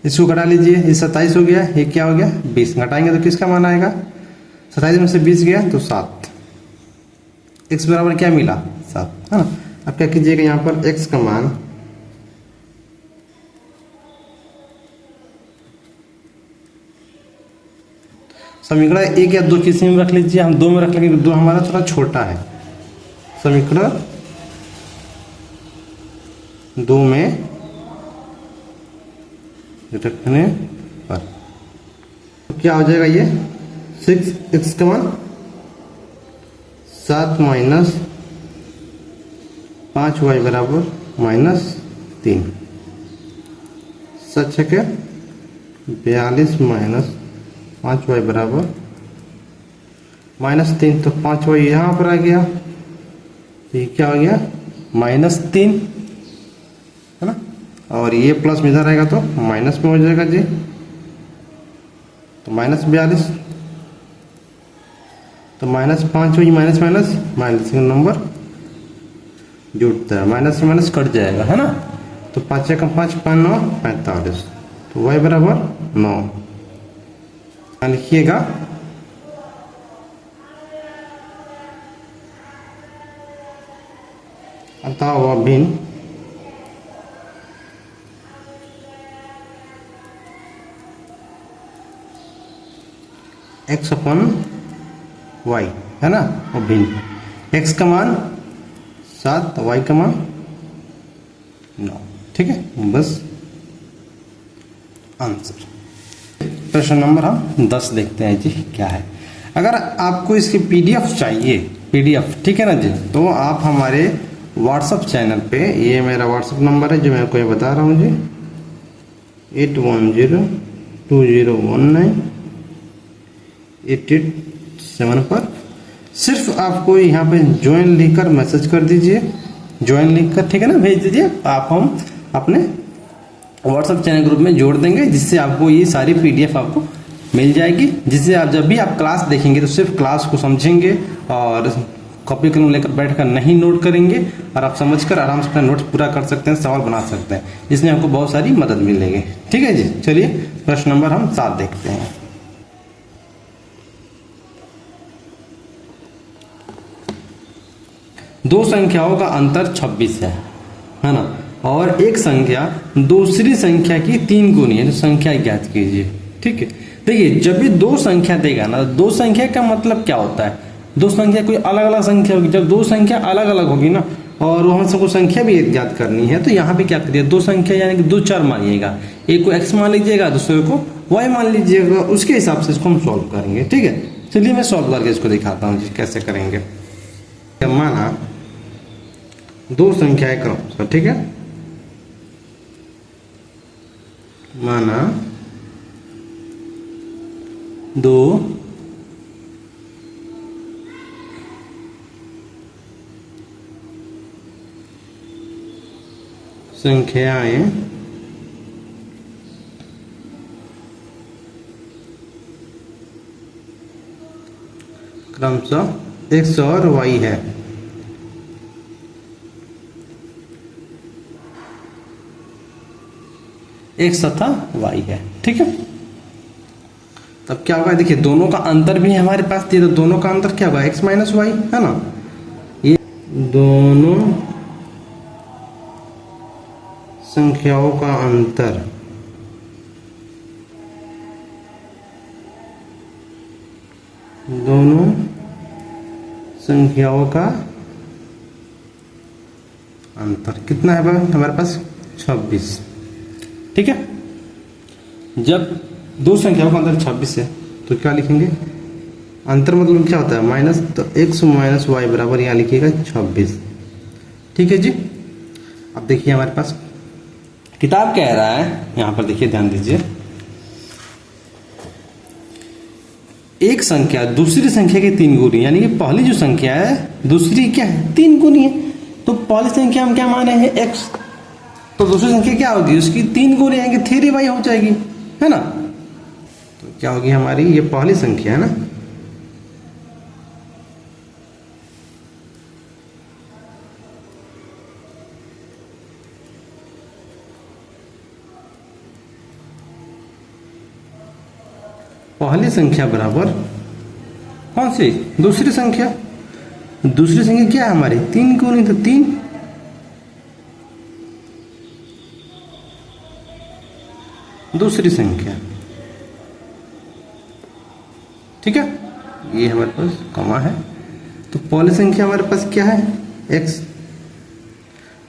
इसको घटा लीजिए, ये 27 हो गया, ये क्या हो गया 20, घटाएंगे तो किसका मान आएगा, 27 में से 20 गया तो 7, x बराबर क्या मिला 7, है ना। अब क्या कीजिएगा, यहाँ पर x का मान समीकरण 1 या 2 किसी में रख लीजिए, हम 2 में रख लेंगे, 2 हमारा थोड़ा छोटा है, समीकरण 2 में रखने पर तो क्या हो जाएगा, ये 6x का मान 7 माइनस 5y बराबर -3, सच है क्या, 42 माइनस 5y बराबर -3, तो 5y यहाँ पर आ गया, तो ये क्या हो गया -3, है ना, और ये प्लस में इधर आएगा तो माइनस में हो जाएगा जी, तो -42, तो -5 हुई, माइनस माइनस माइनस नंबर जुड़ता है, माइनस से माइनस कट जाएगा, है ना, तो 5 का 5 5 9 45, तो y बराबर 9 लिखिएगा। अतः भिन्न x अपन y, है ना, और भिन्न x का मान 7, y का मान 9, ठीक है, बस आंसर। प्रश्न नंबर हम 10 देखते हैं जी, क्या है। अगर आपको इसकी PDF चाहिए, PDF, ठीक है ना जी, तो आप हमारे व्हाट्सएप चैनल पे, ये मेरा व्हाट्सएप नंबर है जो मैं आपको बता रहा हूँ जी, 8102198887 पर सिर्फ आपको यहाँ पे ज्वाइन लिखकर मैसेज कर दीजिए, ज्वाइन लिखकर, ठीक है ना, भेज दीजिए, आप हम अपने व्हाट्सएप चैनल ग्रुप में जोड़ देंगे, जिससे आपको ये सारी PDF आपको मिल जाएगी, जिससे आप जब भी आप क्लास देखेंगे तो सिर्फ क्लास को समझेंगे और कॉपी कलम लेकर बैठकर नहीं नोट करेंगे, और आप समझकर आराम से अपना नोट्स पूरा कर सकते हैं, सवाल बना सकते हैं, जिसमें आपको बहुत सारी मदद मिलेगी, ठीक है जी। चलिए प्रश्न नंबर हम 7 देखते हैं। दो संख्याओं का अंतर 26 है ना, और एक संख्या दूसरी संख्या की 3 गुनी है, तो संख्या ज्ञात कीजिए, ठीक है। देखिए जब भी दो संख्या देगा ना, दो संख्या का मतलब क्या होता है, दो संख्या कोई अलग अलग संख्या होगी, जब दो संख्या अलग अलग होगी ना, और वो हम सबको संख्या भी ज्ञात करनी है, तो यहाँ पे क्या करिए, दो संख्या यानी कि 2 चर मानिएगा, एक को x मान लीजिएगा, दूसरे को y मान लीजिएगा, उसके हिसाब से इसको हम सॉल्व करेंगे, ठीक है। चलिए मैं सॉल्व करके इसको दिखाता हूँ कैसे करेंगे। माना दो संख्याएं क्रम, ठीक है, माना दो संख्याएं क्रमशः x और y है, x तथा y है, ठीक है। तब क्या होगा, देखिए दोनों का अंतर भी हमारे पास दिया, तो दोनों का अंतर क्या होगा, x माइनस वाई, है ना, ये दोनों संख्याओं का अंतर दोनों संख्याओं का अंतर कितना है हमारे पास 26, ठीक है। जब दो संख्याओं का अंतर 26 है तो क्या लिखेंगे, अंतर मतलब क्या होता है माइनस, तो x माइनस वाई बराबर यहाँ लिखिएगा 26, ठीक है जी। अब देखिए हमारे पास किताब कह रहा है, यहाँ पर देखिए ध्यान दीजिए, एक संख्या दूसरी संख्या के 3 गुनी, यानी कि पहली जो संख्या है दूसरी क्या है 3 गुनी है, तो पहली संख्या हम क्या माने हैं x, तो दूसरी संख्या क्या होगी उसकी 3 गुनी यानी कि 3y हो जाएगी, है ना। तो क्या होगी हमारी ये पहली संख्या है ना, पहली संख्या बराबर कौन सी दूसरी संख्या, दूसरी संख्या क्या है हमारी 3 गुनी, तो 3 दूसरी संख्या, ठीक है। ये हमारे पास कमा है, तो पहली संख्या हमारे पास क्या है x,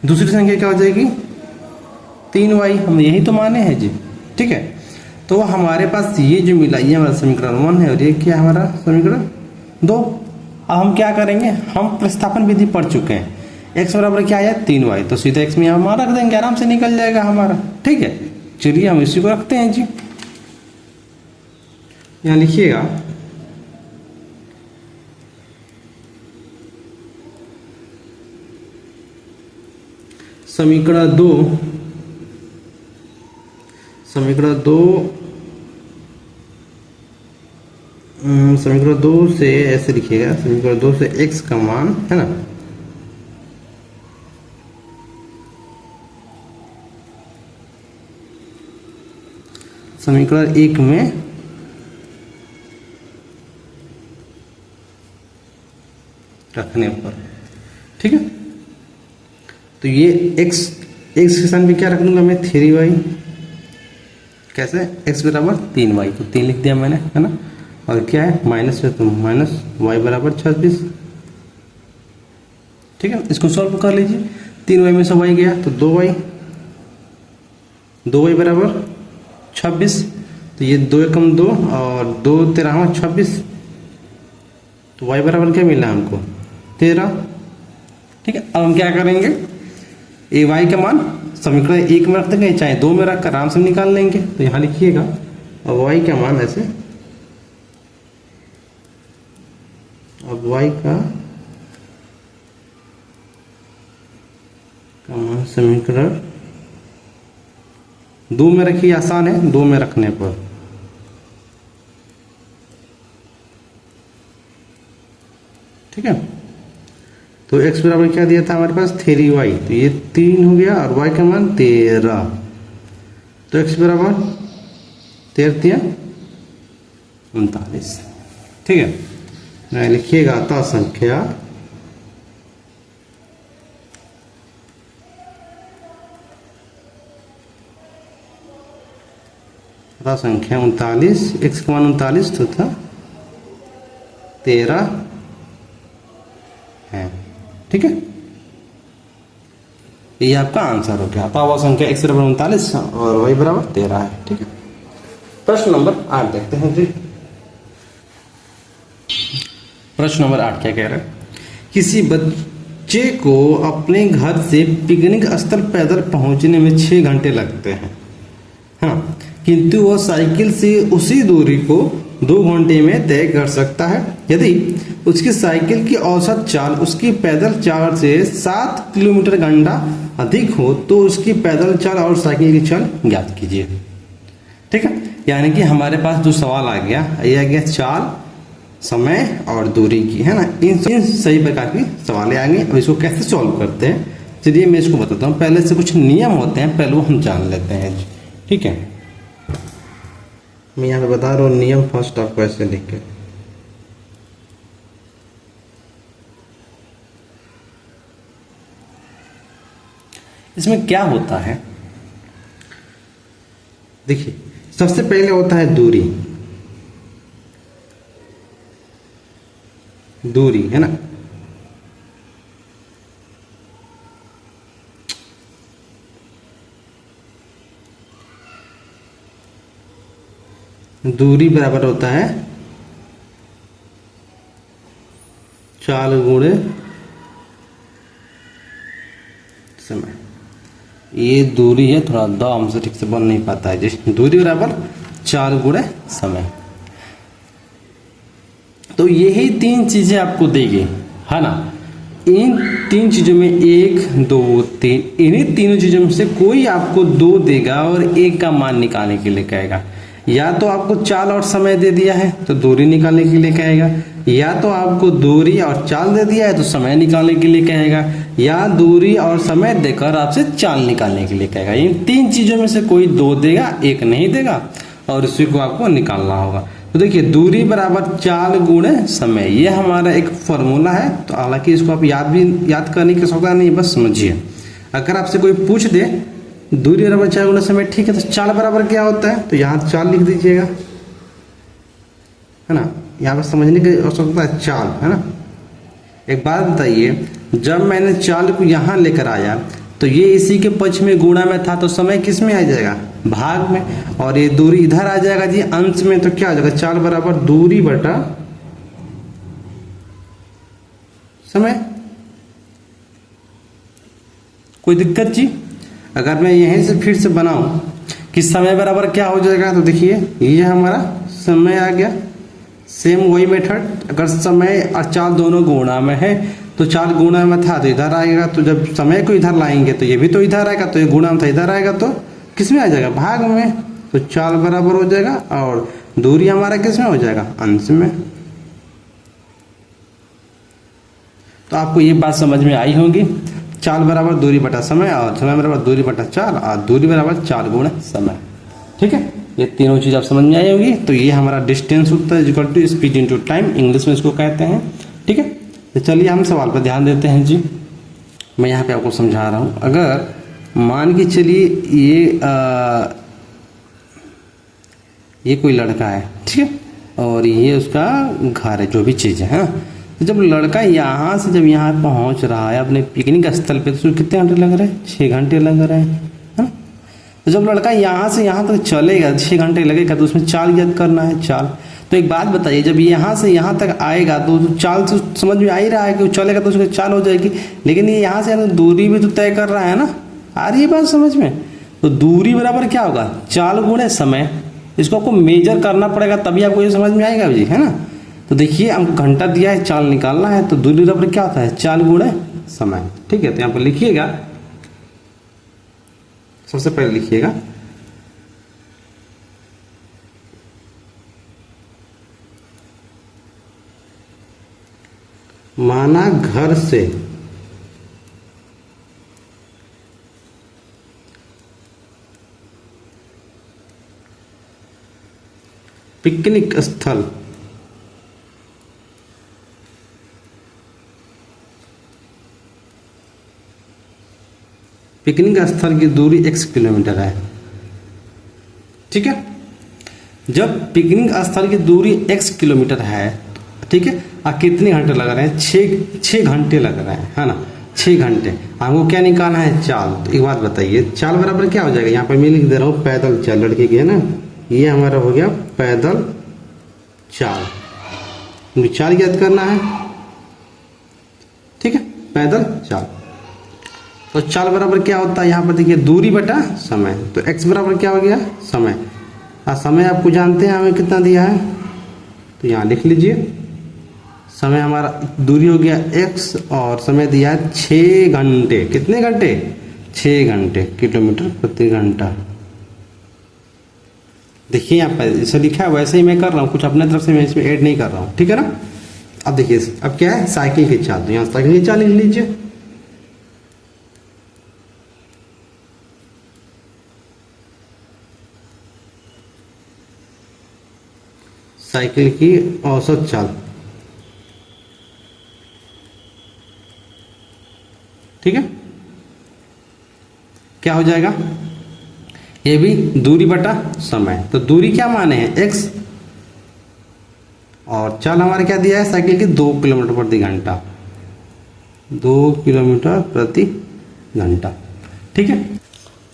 दूसरी संख्या क्या हो जाएगी 3y, हम यही तो माने हैं जी, ठीक है। तो हमारे पास ये जो मिला ये हमारा समीकरण 1 है और ये क्या है हमारा समीकरण 2। अब हम क्या करेंगे, हम प्रतिस्थापन विधि पढ़ चुके हैं, x बराबर क्या है 3y, तो सीधा x में यहाँ मान रख देंगे, आराम से निकल जाएगा हमारा, ठीक है। चलिए हम इसी को रखते हैं जी, यहाँ लिखिएगा समीकरण 2, समीकरण 2 से ऐसे लिखिएगा, समीकरण 2 से x का मान है ना, समीकरण 1 में रखने पर, ठीक है। तो ये x के स्थान पे क्या रख दूंगा मैं 3y, कैसे x बराबर 3y, तो 3 लिख दिया मैंने, है ना। और क्या है माइनस है तो माइनस y बराबर 26, ठीक है। इसको सॉल्व कर लीजिए, 3y में से y गया तो 2y बराबर 26, तो ये 2 एकम 2 और 2 13 26, तो y बराबर क्या मिला हमको 13, ठीक है। अब हम क्या करेंगे, ए y का मान समीकरण 1 में रख देंगे, चाहे 2 में रख कर आराम से निकाल लेंगे। तो यहाँ लिखिएगा अब y का मान ऐसे, अब y का मान समीकरण 2 में रखिए, आसान है 2 में रखने पर, ठीक है। तो x बराबर क्या दिया था हमारे पास 3y, तो ये 3 हो गया और y का मान 13, तो x बराबर 13 39, ठीक है। लिखिएगा अतः संख्या अतः संख्या 39, x का मान 39 तो था 13 है, ठीक है। ये आपका आंसर हो गया, अतः वह संख्या x बराबर 39 और y बराबर 13 है, ठीक है। प्रश्न नंबर 8 देखते हैं जी। प्रश्न नंबर 8 क्या कह रहा है, किसी बच्चे को अपने घर से पिकनिक स्थल पैदल पहुंचने में 6 घंटे लगते हैं, हाँ, किंतु वह साइकिल से उसी दूरी को 2 घंटे में तय कर सकता है। यदि उसकी साइकिल की औसत चाल उसकी पैदल चाल से 7 किलोमीटर घंटा अधिक हो तो उसकी पैदल चाल और साइकिल की चाल ज्ञात कीजिए, ठीक है। यानी कि हमारे पास जो सवाल आ गया ये आ गया चाल, समय और दूरी की, है ना। इन सही प्रकार की सवाल आएंगे। अब इसको कैसे सॉल्व करते हैं चलिए मैं इसको बताता हूँ। पहले से कुछ नियम होते हैं, पहले वो हम जान लेते हैं, ठीक है। मैं यहाँ पे बता रहा हूँ नियम, फर्स्ट आपको ऐसे लिख के, इसमें क्या होता है देखिए, सबसे पहले होता है दूरी, दूरी है ना, दूरी बराबर होता है चाल गुणे समय। ये दूरी है, थोड़ा द हमसे ठीक से बन नहीं पाता है, जिस दूरी बराबर चाल गुणे समय। तो यही तीन चीजें आपको देगी, है ना। इन तीन चीजों में 1 2 3, इन्हीं तीनों चीजों में से कोई आपको 2 देगा और 1 का मान निकालने के लिए कहेगा। या तो आपको चाल और समय दे दिया है तो दूरी निकालने के लिए कहेगा, या तो आपको दूरी और चाल दे दिया है तो समय निकालने के लिए कहेगा, या दूरी और समय देकर आपसे चाल निकालने के लिए कहेगा। इन तीन चीजों में से कोई 2 देगा, 1 नहीं देगा, और इसी को आपको निकालना होगा। तो देखिए दूरी बराबर चाल गुणे समय, ये हमारा एक फॉर्मूला है। तो हालांकि इसको आप याद करने की आवश्यकता नहीं, बस समझिए। अगर आपसे कोई पूछ दे दूरी बराबर चाल गुणे समय, ठीक है, तो चाल बराबर क्या होता है, तो यहाँ चाल लिख दीजिएगा, है ना। यहाँ पर समझने की आवश्यकता है, चाल, है ना। एक बात बताइए, जब मैंने चाल को यहाँ लेकर आया तो ये इसी के पक्ष में गुणा में था, तो समय किस में आ जाएगा, भाग में, और ये दूरी इधर आ जाएगा जी अंश में। तो क्या हो जाएगा, चाल बराबर दूरी बटा समय। कोई दिक्कत जी? अगर मैं यहीं से फिर से बनाऊं कि समय बराबर क्या हो जाएगा, तो देखिए ये हमारा समय आ गया, सेम वही मेथड। अगर समय और चाल दोनों गुणा में है तो चाल गुणा में था तो इधर आएगा, तो जब समय को इधर लाएंगे तो ये भी तो इधर आएगा, तो ये गुणा में था इधर आएगा, तो किस में आ जाएगा, भाग में। तो चाल बराबर हो जाएगा और दूरी हमारा किस में हो जाएगा, अंश में। तो आपको ये बात समझ में आई होगी, चाल बराबर दूरी बटा समय, और समय बराबर दूरी बटा चाल, और दूरी बराबर चाल गुणा समय। ठीक है, ये तीनों चीज आप समझ में आई होगी। तो ये हमारा डिस्टेंस होता है equal to speed into time, English में इसको कहते हैं। ठीक है, तो चलिए हम सवाल पर ध्यान देते हैं जी। मैं यहाँ पे आपको समझा रहा हूँ। अगर मान के चलिए ये कोई लड़का है, ठीक है, और ये उसका घर है, जो भी चीज़ है ना। तो जब लड़का यहाँ से जब यहाँ पहुँच रहा है अपने पिकनिक स्थल पे, तो उसको कितने घंटे लग रहे हैं, 6 घंटे लग रहे हैं, है ना। तो जब लड़का यहाँ से यहाँ तक चलेगा 6 घंटे लगेगा, तो उसमें चाल याद करना है, चाल। तो एक बात बताइए, जब यहाँ से यहाँ तक आएगा तो चाल तो समझ में आ ही रहा है कि वो चलेगा तो उसकी चाल हो जाएगी, लेकिन ये यहाँ से दूरी भी तो तय कर रहा है ना। आ रही है बात समझ में? तो दूरी बराबर क्या होगा, चाल गुणे समय। इसको आपको मेजर करना पड़ेगा, तभी आपको ये समझ में आएगा जी, है ना। तो देखिए हमको घंटा दिया है, चाल निकालना है, तो दूरी बराबर क्या होता है, चाल गुणे समय। ठीक है, तो यहाँ पर लिखिएगा, सबसे पहले लिखिएगा माना घर से पिकनिक स्थल की दूरी x किलोमीटर है। ठीक है, जब पिकनिक स्थल की दूरी x किलोमीटर है, ठीक है, और कितने घंटे लग रहे हैं, 6 घंटे लग रहे हैं, है ना, 6 घंटे। हमको क्या निकालना है, चाल। तो एक बात बताइए, चाल बराबर क्या हो जाएगा, यहाँ पर मैं लिख दे रहा हूँ पैदल चाल, लड़के की, है ना। ये हमारा हो गया पैदल चाल, मुझे चाल याद करना है। ठीक है, पैदल चाल। तो चाल बराबर क्या होता है, यहाँ पर देखिए दूरी बटा समय। तो x बराबर क्या हो गया, समय। और समय आपको जानते हैं हमें कितना दिया है, तो यहाँ लिख लीजिए, समय हमारा दूरी हो गया x और समय दिया है 6 घंटे। कितने घंटे, 6 घंटे, किलोमीटर प्रति घंटा। देखिए यहाँ पर जैसे लिखा है वैसे ही मैं कर रहा हूँ, कुछ अपने तरफ से मैं इसमें ऐड नहीं कर रहा हूँ। ठीक है ना। अब देखिए अब क्या है, साइकिल की चाल। तो यहाँ साइकिल की चाल लिख लीजिए, साइकिल की औसत चाल। ठीक है, क्या हो जाएगा, ये भी दूरी बटा समय। तो दूरी क्या माने हैं, x, और चाल हमारे क्या दिया है साइकिल की, 2 किलोमीटर प्रति घंटा, 2 किलोमीटर प्रति घंटा। ठीक है,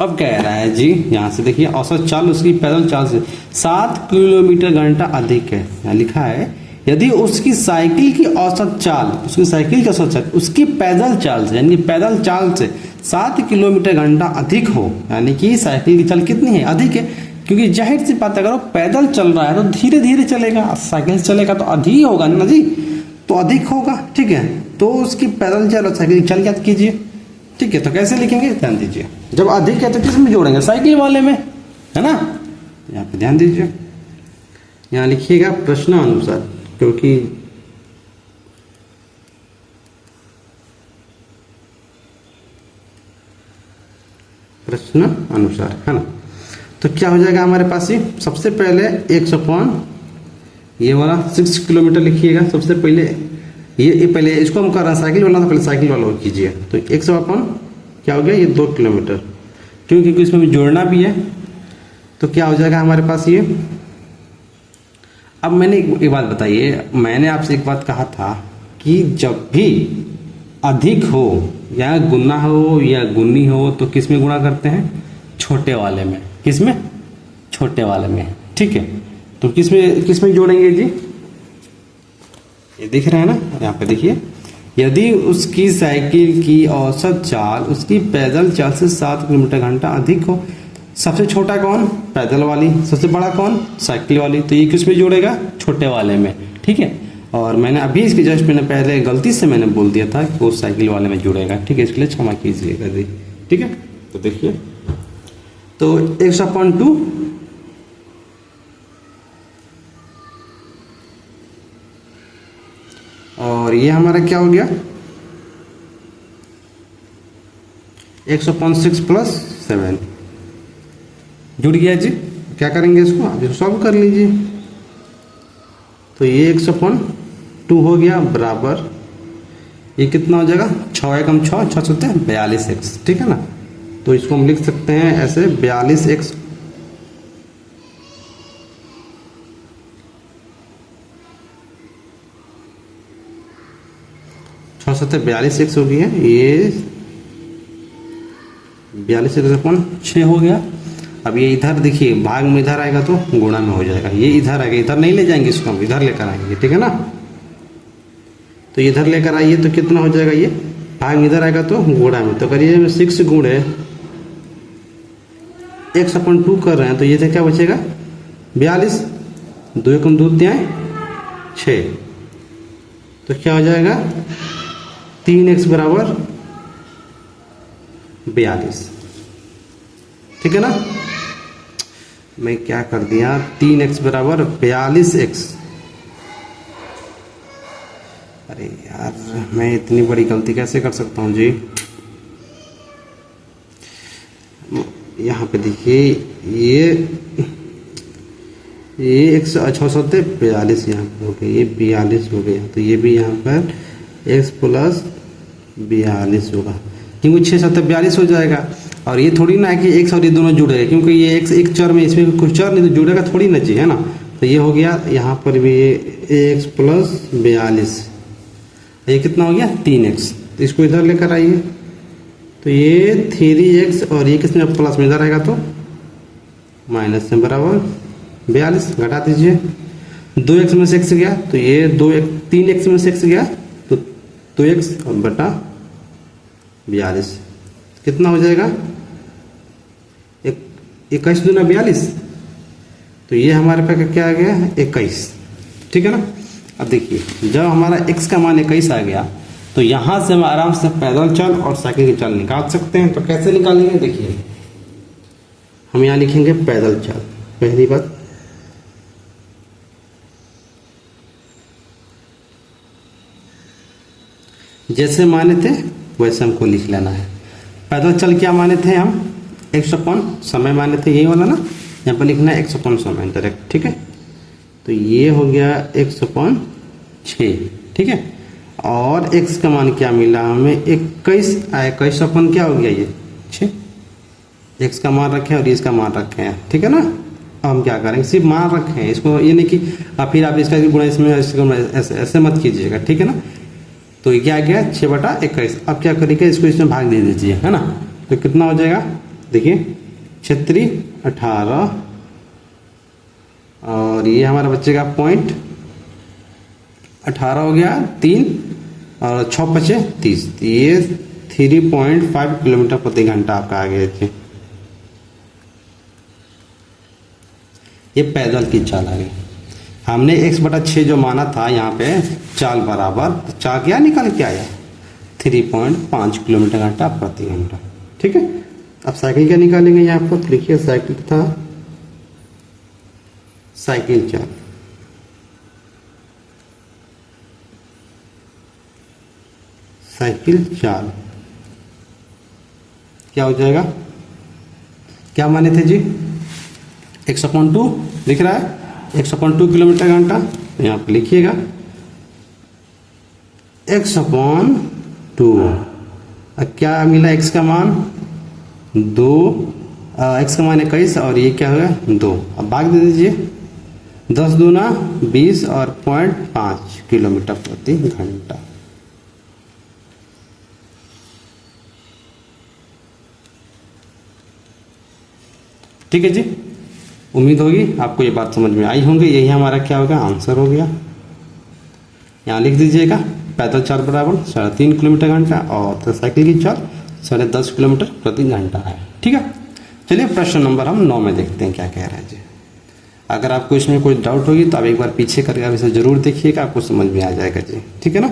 अब कह रहा है जी, यहाँ से देखिए औसत चाल उसकी पैदल चाल से 7 किलोमीटर घंटा अधिक है। यहाँ लिखा है यदि उसकी साइकिल की औसत चाल, उसकी साइकिल की औसत चाल उसकी पैदल चाल से, यानी पैदल चाल से 7 किलोमीटर घंटा अधिक हो, यानी कि साइकिल की चाल कितनी है, अधिक है, क्योंकि जाहिर सी बात है, अगर वो पैदल चल रहा है तो धीरे धीरे चलेगा, साइकिल से चलेगा तो अधिक होगा ना जी, तो अधिक होगा। ठीक है, तो उसकी पैदल चल और साइकिल चल ज्ञात कीजिए। ठीक है, तो कैसे लिखेंगे ध्यान दीजिए, जब अधिक है तो किस में जोड़ेंगे, साइकिल वाले में, है ना। यहाँ पे ध्यान दीजिए, यहाँ लिखिएगा प्रश्न अनुसार, क्योंकि प्रश्न अनुसार, है ना। तो क्या हो जाएगा हमारे पास, ये सबसे पहले 100 ये वाला 6 किलोमीटर लिखिएगा सबसे पहले। ये पहले इसको हम कर रहे हैं साइकिल वाला, तो पहले साइकिल वाला कीजिए। तो 100 क्या हो गया, ये 2 किलोमीटर, क्योंकि इसमें जोड़ना भी है। तो क्या हो जाएगा हमारे पास ये। अब मैंने एक बात बताइए, मैंने आपसे एक बात कहा था कि जब भी अधिक हो या गुना हो या गुनी हो तो किस में गुणा करते हैं, छोटे वाले में। किस में, छोटे वाले में। ठीक है, तो किस में जोड़ेंगे जी, ये दिख रहा है ना, यहाँ पे देखिए, यदि उसकी साइकिल की औसत चाल उसकी पैदल चाल से 7 किलोमीटर घंटा अधिक हो। सबसे छोटा कौन, पैदल वाली, सबसे बड़ा कौन, साइकिल वाली। तो ये किस में जोड़ेगा, छोटे वाले में। ठीक है, और मैंने अभी इसके जस्ट मैंने पहले गलती से मैंने बोल दिया था कि वो साइकिल वाले में जुड़ेगा। ठीक है, इसके लिए क्षमा कीजिएगा जी। ठीक है, तो देखिए, तो 100.2 और ये हमारा क्या हो गया, 100.6 प्लस 7 जुड़ गया जी। क्या करेंगे इसको, आप सॉल्व कर लीजिए। तो ये 100.2 हो गया बराबर, ये कितना हो जाएगा, 6 एकम 6, 6 सत्ते 42x। ठीक है ना, तो इसको हम लिख सकते हैं ऐसे 42x 6 सत्ते 42x हो गई है, ये 42x/6 हो गया। अब ये इधर देखिए, भाग में इधर आएगा तो गुणा में हो जाएगा, ये इधर आएगा, इधर नहीं ले जाएंगे इसको, हम इधर लेकर आएंगे। ठीक है ना, तो इधर लेकर आइए तो कितना हो जाएगा, ये भाग में इधर आएगा तो गुणा में। तो करिए 6 गुणे 100.2 कर रहे हैं, तो ये क्या बचेगा, 42, 2 एकम 2 त्याय 6, तो क्या हो जाएगा 3x बराबर 42। ठीक है ना, मैं क्या कर दिया, 3x बराबर 42x। अरे यार, मैं इतनी बड़ी गलती कैसे कर सकता हूँ जी। यहाँ पे देखिए, ये 106 यहाँ पर हो गया, ये 42 हो गया, तो ये भी यहाँ पर x प्लस 42 होगा, क्योंकि 6 7 42 हो जाएगा। और ये थोड़ी ना है कि x और ये दोनों जुड़ेगा, क्योंकि ये x एक चर में, इसमें कुछ चर नहीं तो जुड़ेगा थोड़ी ना जी, है ना। तो ये हो गया, यहाँ पर भी ये x प्लस 42, ये कितना हो गया 3x। तो इसको इधर लेकर आइए, तो ये 3x और ये किसमें प्लस में इधर आएगा तो माइनस में बराबर 42, घटा दीजिए। 2x में से x गया तो ये 3x में से x गया तो 2x और बटा 42 कितना हो जाएगा, 21 दूना 42, तो ये हमारे पास क्या आ गया 21। ठीक है ना, अब देखिए, जब हमारा x का मान 21 आ गया तो यहाँ से हम आराम से पैदल चल और साइकिल की चाल निकाल सकते हैं। तो कैसे निकालेंगे, देखिए, हम यहाँ लिखेंगे पैदल चाल। पहली बात, जैसे माने थे वैसे हमको लिख लेना है। पैदल चल क्या माने थे हम, 100 समय माने थे, यही वाला ना, यहाँ पर लिखना है 100 समय डायरेक्ट। ठीक है, तो ये हो गया 100.6। ठीक है, और x का मान क्या मिला हमें, 21 आया, 21 क्या हो गया, ये 6, x का मान रखे हैं और इसका मान रखे हैं। ठीक है ना, अब हम क्या करेंगे, सिर्फ मान रखे हैं इसको, ये नहीं कि फिर आप इसका गुणा इसमें ऐसे मत कीजिएगा। ठीक है ना, तो ये क्या गया 6/21। अब क्या करिएगा, इसको इसमें भाग दे दीजिए, है ना। तो कितना हो जाएगा, देखिए 36 18 और ये हमारा बच्चेगा 0.18 हो गया, 3 और 6 बचे 30, ये 3.5 किलोमीटर प्रति घंटा आपका आ गया। ये पैदल की चाल आ गई। हमने x/6 जो माना था यहाँ पे चाल बराबर, तो चाल क्या निकल के आया 3.5 किलोमीटर घंटा प्रति घंटा। ठीक है, अब साइकिल क्या निकालेंगे यहाँ पर, लिखिए साइकिल था साइकिल चाल। साइकिल चाल क्या हो जाएगा, क्या माने थे जी, x/2 लिख रहा है, x/2 किलोमीटर घंटा। तो यहाँ पर लिखिएगा x/2। अब क्या मिला, x का मान 2, x का मान 21 और ये क्या होगा 2। अब भाग दे दीजिए, 10 दूना 20 और 0.5 किलोमीटर प्रति घंटा। ठीक है जी, उम्मीद होगी आपको ये बात समझ में आई होंगी। यही हमारा क्या होगा, आंसर हो गया। यहाँ लिख दीजिएगा पैदल चाल बराबर 3.5 किलोमीटर घंटा और साइकिल की चाल 10.5 किलोमीटर प्रति घंटा है। ठीक है, चलिए प्रश्न नंबर हम 9 में देखते हैं क्या कह रहा है जी। अगर आपको इसमें कोई डाउट होगी तो आप एक बार पीछे करके आप इसे जरूर देखिएगा, आपको समझ में आ जाएगा जी। ठीक है ना।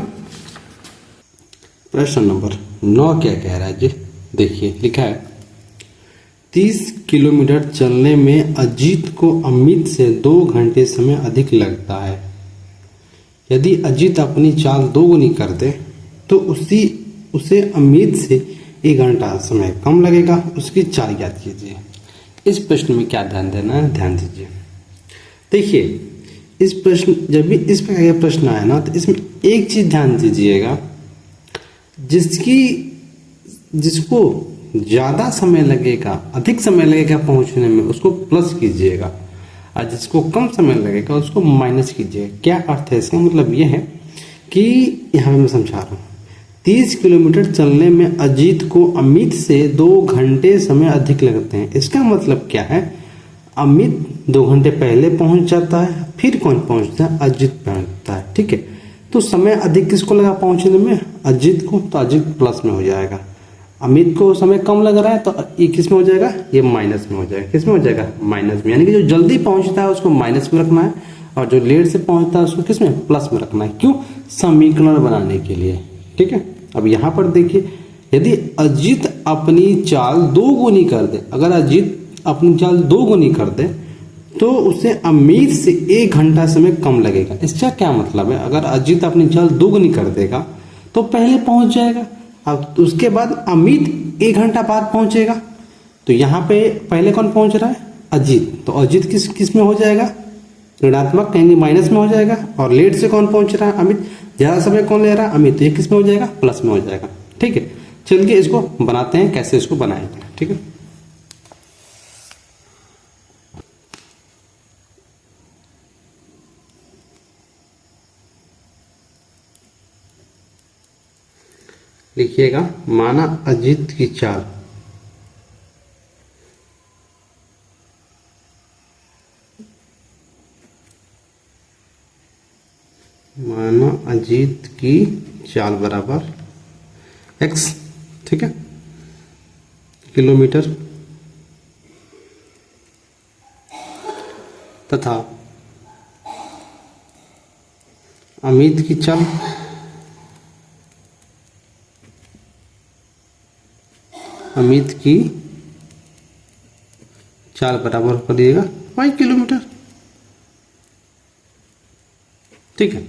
प्रश्न नंबर 9 क्या कह रहा है जी, देखिए लिखा है 30 किलोमीटर चलने में अजीत को अमित से 2 घंटे समय अधिक लगता है। यदि अजीत अपनी चाल 2 गुनी कर दे तो उसे अमित से 1 घंटा समय कम लगेगा। उसकी चाल याद कीजिए। इस प्रश्न में क्या ध्यान देना है, ध्यान दीजिए। देखिए इस प्रश्न, जब भी इस प्रकार का प्रश्न आया ना, तो इसमें एक चीज ध्यान दीजिएगा, जिसको ज्यादा समय लगेगा, अधिक समय लगेगा पहुंचने में, उसको प्लस कीजिएगा, और जिसको कम समय लगेगा उसको माइनस कीजिएगा। क्या अर्थ है इसका, मतलब यह है कि यहां मैं समझा रहा हूं, 30 किलोमीटर चलने में अजीत को अमित से 2 घंटे समय अधिक लगते हैं। इसका मतलब क्या है, अमित 2 घंटे पहले पहुंच जाता है, फिर कौन पहुंचता है, अजीत पहुंचता है। ठीक है, तो समय अधिक किसको लगा पहुंचने में, अजीत को, तो अजीत प्लस में हो जाएगा। अमित को समय कम लग रहा है तो ये किस में हो जाएगा, ये माइनस में हो जाएगा। किस में हो जाएगा, माइनस में। यानी कि जो जल्दी पहुंचता है उसको माइनस में रखना है और जो लेट से पहुंचता है उसको किस में, प्लस में रखना है। क्यों, समीकरण बनाने के लिए। ठीक है, अब यहां पर देखिए, यदि अजीत अपनी चाल 2 गुनी कर दे, अगर अजीत अपनी चाल 2 गुनी कर दे तो उसे अमित से 1 घंटा समय कम लगेगा। इसका क्या मतलब है, अगर अजीत अपनी चाल 2 गुनी कर देगा तो पहले पहुंच जाएगा, अब उसके बाद अमित 1 घंटा बाद पहुंचेगा। तो यहाँ पे पहले कौन पहुंच रहा है, अजीत, तो अजीत किस में हो जाएगा, ऋणात्मक यानी माइनस में हो जाएगा। और लेट से कौन पहुंच रहा है, अमित। ज्यादा समय कौन ले रहा है, अमित, तो ये किस में हो जाएगा, प्लस में हो जाएगा। ठीक है, चलिए इसको बनाते हैं, कैसे इसको बनाएंगे। ठीक है, लिखिएगा, माना अजीत की चाल माना अजीत की चाल बराबर x, ठीक है, किलोमीटर, तथा अमित की चाल बराबर कर दिएगा y किलोमीटर। ठीक है,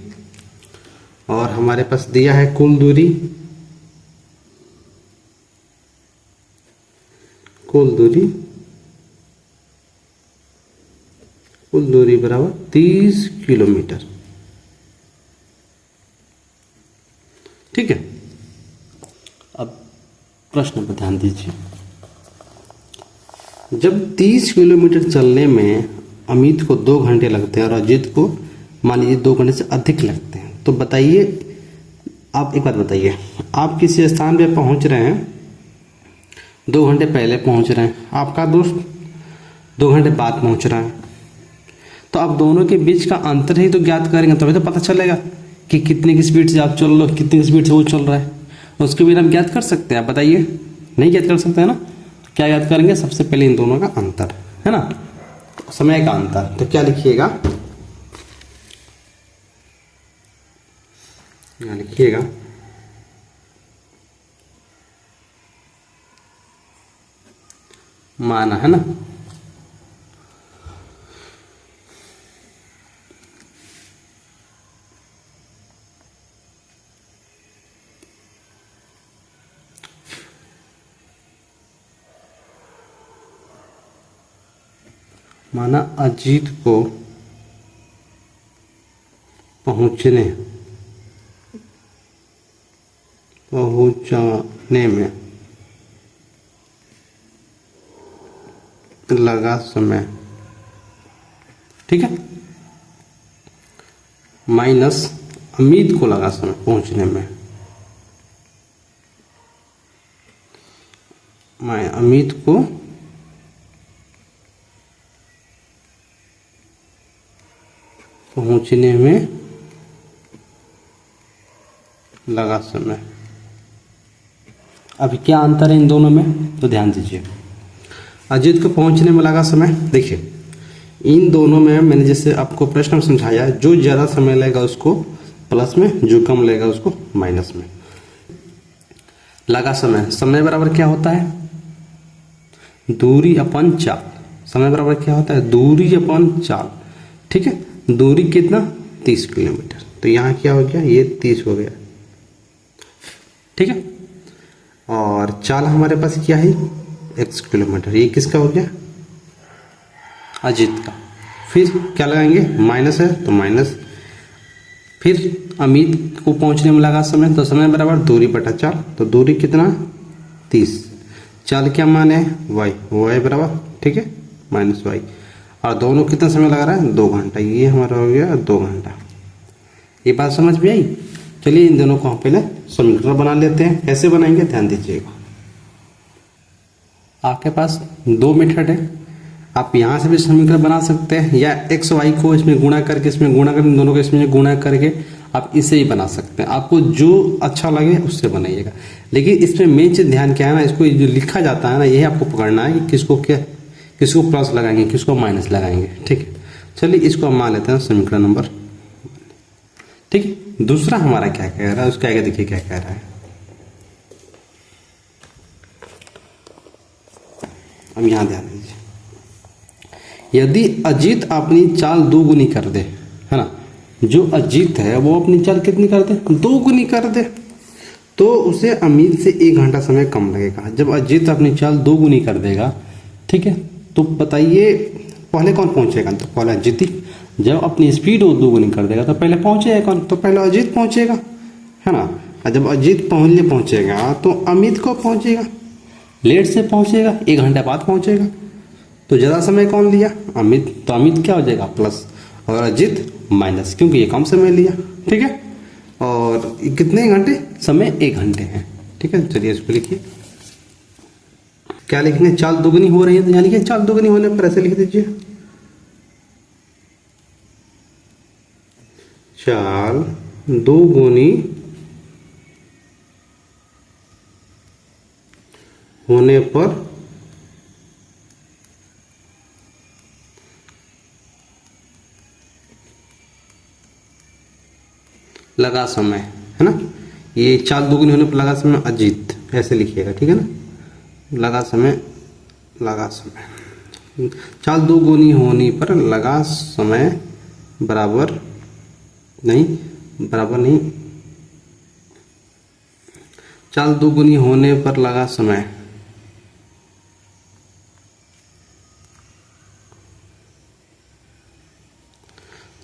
और हमारे पास दिया है कुल दूरी, बराबर 30 किलोमीटर। ठीक है, अब प्रश्न पर ध्यान दीजिए। जब 30 किलोमीटर चलने में अमित को 2 घंटे लगते हैं और अजीत को मान लीजिए 2 घंटे से अधिक लगते हैं, तो बताइए, आप एक बात बताइए, आप किसी स्थान पे पहुंच रहे हैं, 2 घंटे पहले पहुंच रहे हैं, आपका दोस्त 2 घंटे बाद पहुंच रहा है, तो आप दोनों के बीच का अंतर ही तो ज्ञात करेंगे, तभी तो पता चलेगा कि कितने की स्पीड से आप चल रहे हो, कितनी की स्पीड से वो चल रहा है। उसके बिना हम ज्ञात कर सकते हैं, आप बताइए, नहीं ज्ञात कर सकते हैं ना। क्या याद करेंगे, सबसे पहले इन दोनों का अंतर, है ना। समय का अंतर, तो क्या लिखिएगा, यहाँ लिखिएगा माना, है ना। माना अजीत को पहुंचने में लगा समय, ठीक है, माइनस अमित को लगा समय पहुंचने में, अमित को पहुंचने में लगा समय। अभी क्या अंतर है इन दोनों में, तो ध्यान दीजिए। अजीत को पहुंचने में लगा समय, देखिए इन दोनों में मैंने जैसे आपको प्रश्न में समझाया, जो ज़्यादा समय लेगा उसको प्लस में, जो कम लेगा उसको माइनस में। लगा समय, समय बराबर क्या होता है, दूरी अपन चाल। समय बराबर क्या होता है, दूरी अपन चाल, ठीक है। दूरी कितना, 30 किलोमीटर, तो यहाँ क्या हो गया, ये 30 हो गया, ठीक है। और चाल हमारे पास क्या है, x किलोमीटर, ये किसका हो गया, अजीत का। फिर क्या लगाएंगे, माइनस है तो माइनस, फिर अमित को पहुंचने में लगा समय, तो समय बराबर दूरी बटा चाल, तो दूरी कितना, 30, चाल क्या मान है, y बराबर, ठीक है, माइनस y, और दोनों कितना समय लगा रहा है, 2 घंटा, ये हमारा हो गया 2 घंटा। ये बात समझ में आई। चलिए इन दोनों को हम पहले समीकरण बना लेते हैं। कैसे बनाएंगे, ध्यान दीजिएगा। आपके पास 2 मेथड है, आप यहाँ से भी समीकरण बना सकते हैं, या एक्स वाई को इसमें गुणा करके, इसमें गुणा करके, दोनों को इसमें गुणा करके आप इसे ही बना सकते हैं। आपको जो अच्छा लगे उससे बनाइएगा, लेकिन इसमें मेन चीज ध्यान क्या है ना, इसको जो लिखा जाता है ना, यही आपको पकड़ना है कि किसको क्या, किसको प्लस लगाएंगे, किसको माइनस लगाएंगे, ठीक है। चलिए इसको हम मान लेते हैं समीकरण नंबर, ठीक है। दूसरा हमारा क्या कह रहा है, उसका आगे देखिए क्या कह रहा है। अब यहां ध्यान दीजिए, यदि अजीत अपनी चाल 2 गुनी कर दे, है ना, जो अजीत है वो अपनी चाल कितनी कर दे, 2 गुनी कर दे, तो उसे अमित से 1 घंटा समय कम लगेगा। जब अजीत अपनी चाल 2 गुनी कर देगा, ठीक है, तो बताइए पहले कौन पहुंचेगा, तो पहले अजीत ही। जब अपनी स्पीड वो 2 गुनी कर देगा तो पहले पहुंचेगा कौन, तो पहले अजीत पहुंचेगा, है ना। और जब अजीत पहुंचेगा तो अमित को पहुंचेगा, लेट से पहुंचेगा, 1 घंटे बाद पहुंचेगा, तो ज़्यादा समय कौन लिया, अमित, तो अमित क्या हो जाएगा प्लस, और अजीत माइनस, क्योंकि ये कम समय लिया, ठीक है। और कितने घंटे, समय 1 घंटे हैं, ठीक है। चलिए इसको लिखिए, क्या लिखेंगे, चाल 2 गुनी हो रही है, तो यहाँ लिखिए चाल 2 गुनी होने पर ऐसे लिख दीजिए, चाल 2 गुनी होने पर लगा समय, है ना। ये चाल 2 गुनी होने पर लगा समय अजीत, ऐसे लिखिएगा, ठीक है ना। लगा समय चाल 2 गुनी होने पर लगा समय बराबर नहीं, चाल 2 गुनी होने पर लगा समय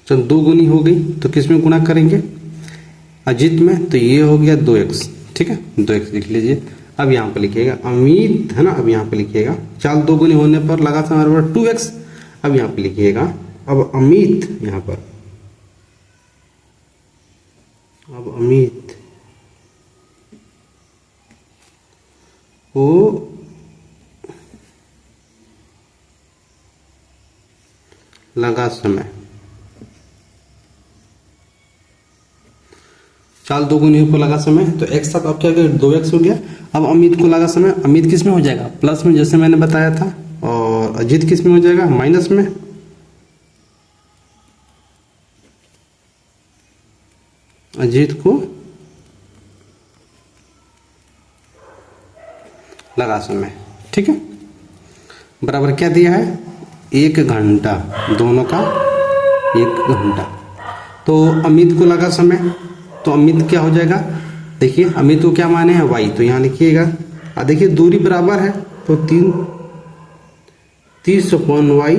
जब 2 गुनी हो गई तो किस में गुणा करेंगे, अजीत में, तो ये हो गया 2x, ठीक है, 2x लिख लीजिए। अब यहाँ पर लिखिएगा अमित, है ना, अब यहाँ पे लिखिएगा चाल 2 गुनी होने पर लगा समय बराबर 2x। अब यहाँ पे लिखिएगा अब अमित, यहाँ पर अब अमित को लगा समय, चाल 2 गुनी पर लगा समय, तो x साथ अब क्या हो गया, 2x हो गया। अब अमित को लगा समय, अमित किस में हो जाएगा, प्लस में, जैसे मैंने बताया था, और अजीत किस में हो जाएगा, माइनस में, अजीत को लगा समय, ठीक है, बराबर क्या दिया है 1 घंटा, दोनों का 1 घंटा। तो अमित को लगा समय, तो अमित क्या हो जाएगा, देखिए अमित को क्या माने हैं y, तो यहाँ लिखिएगा। और देखिए दूरी बराबर है तो 30/y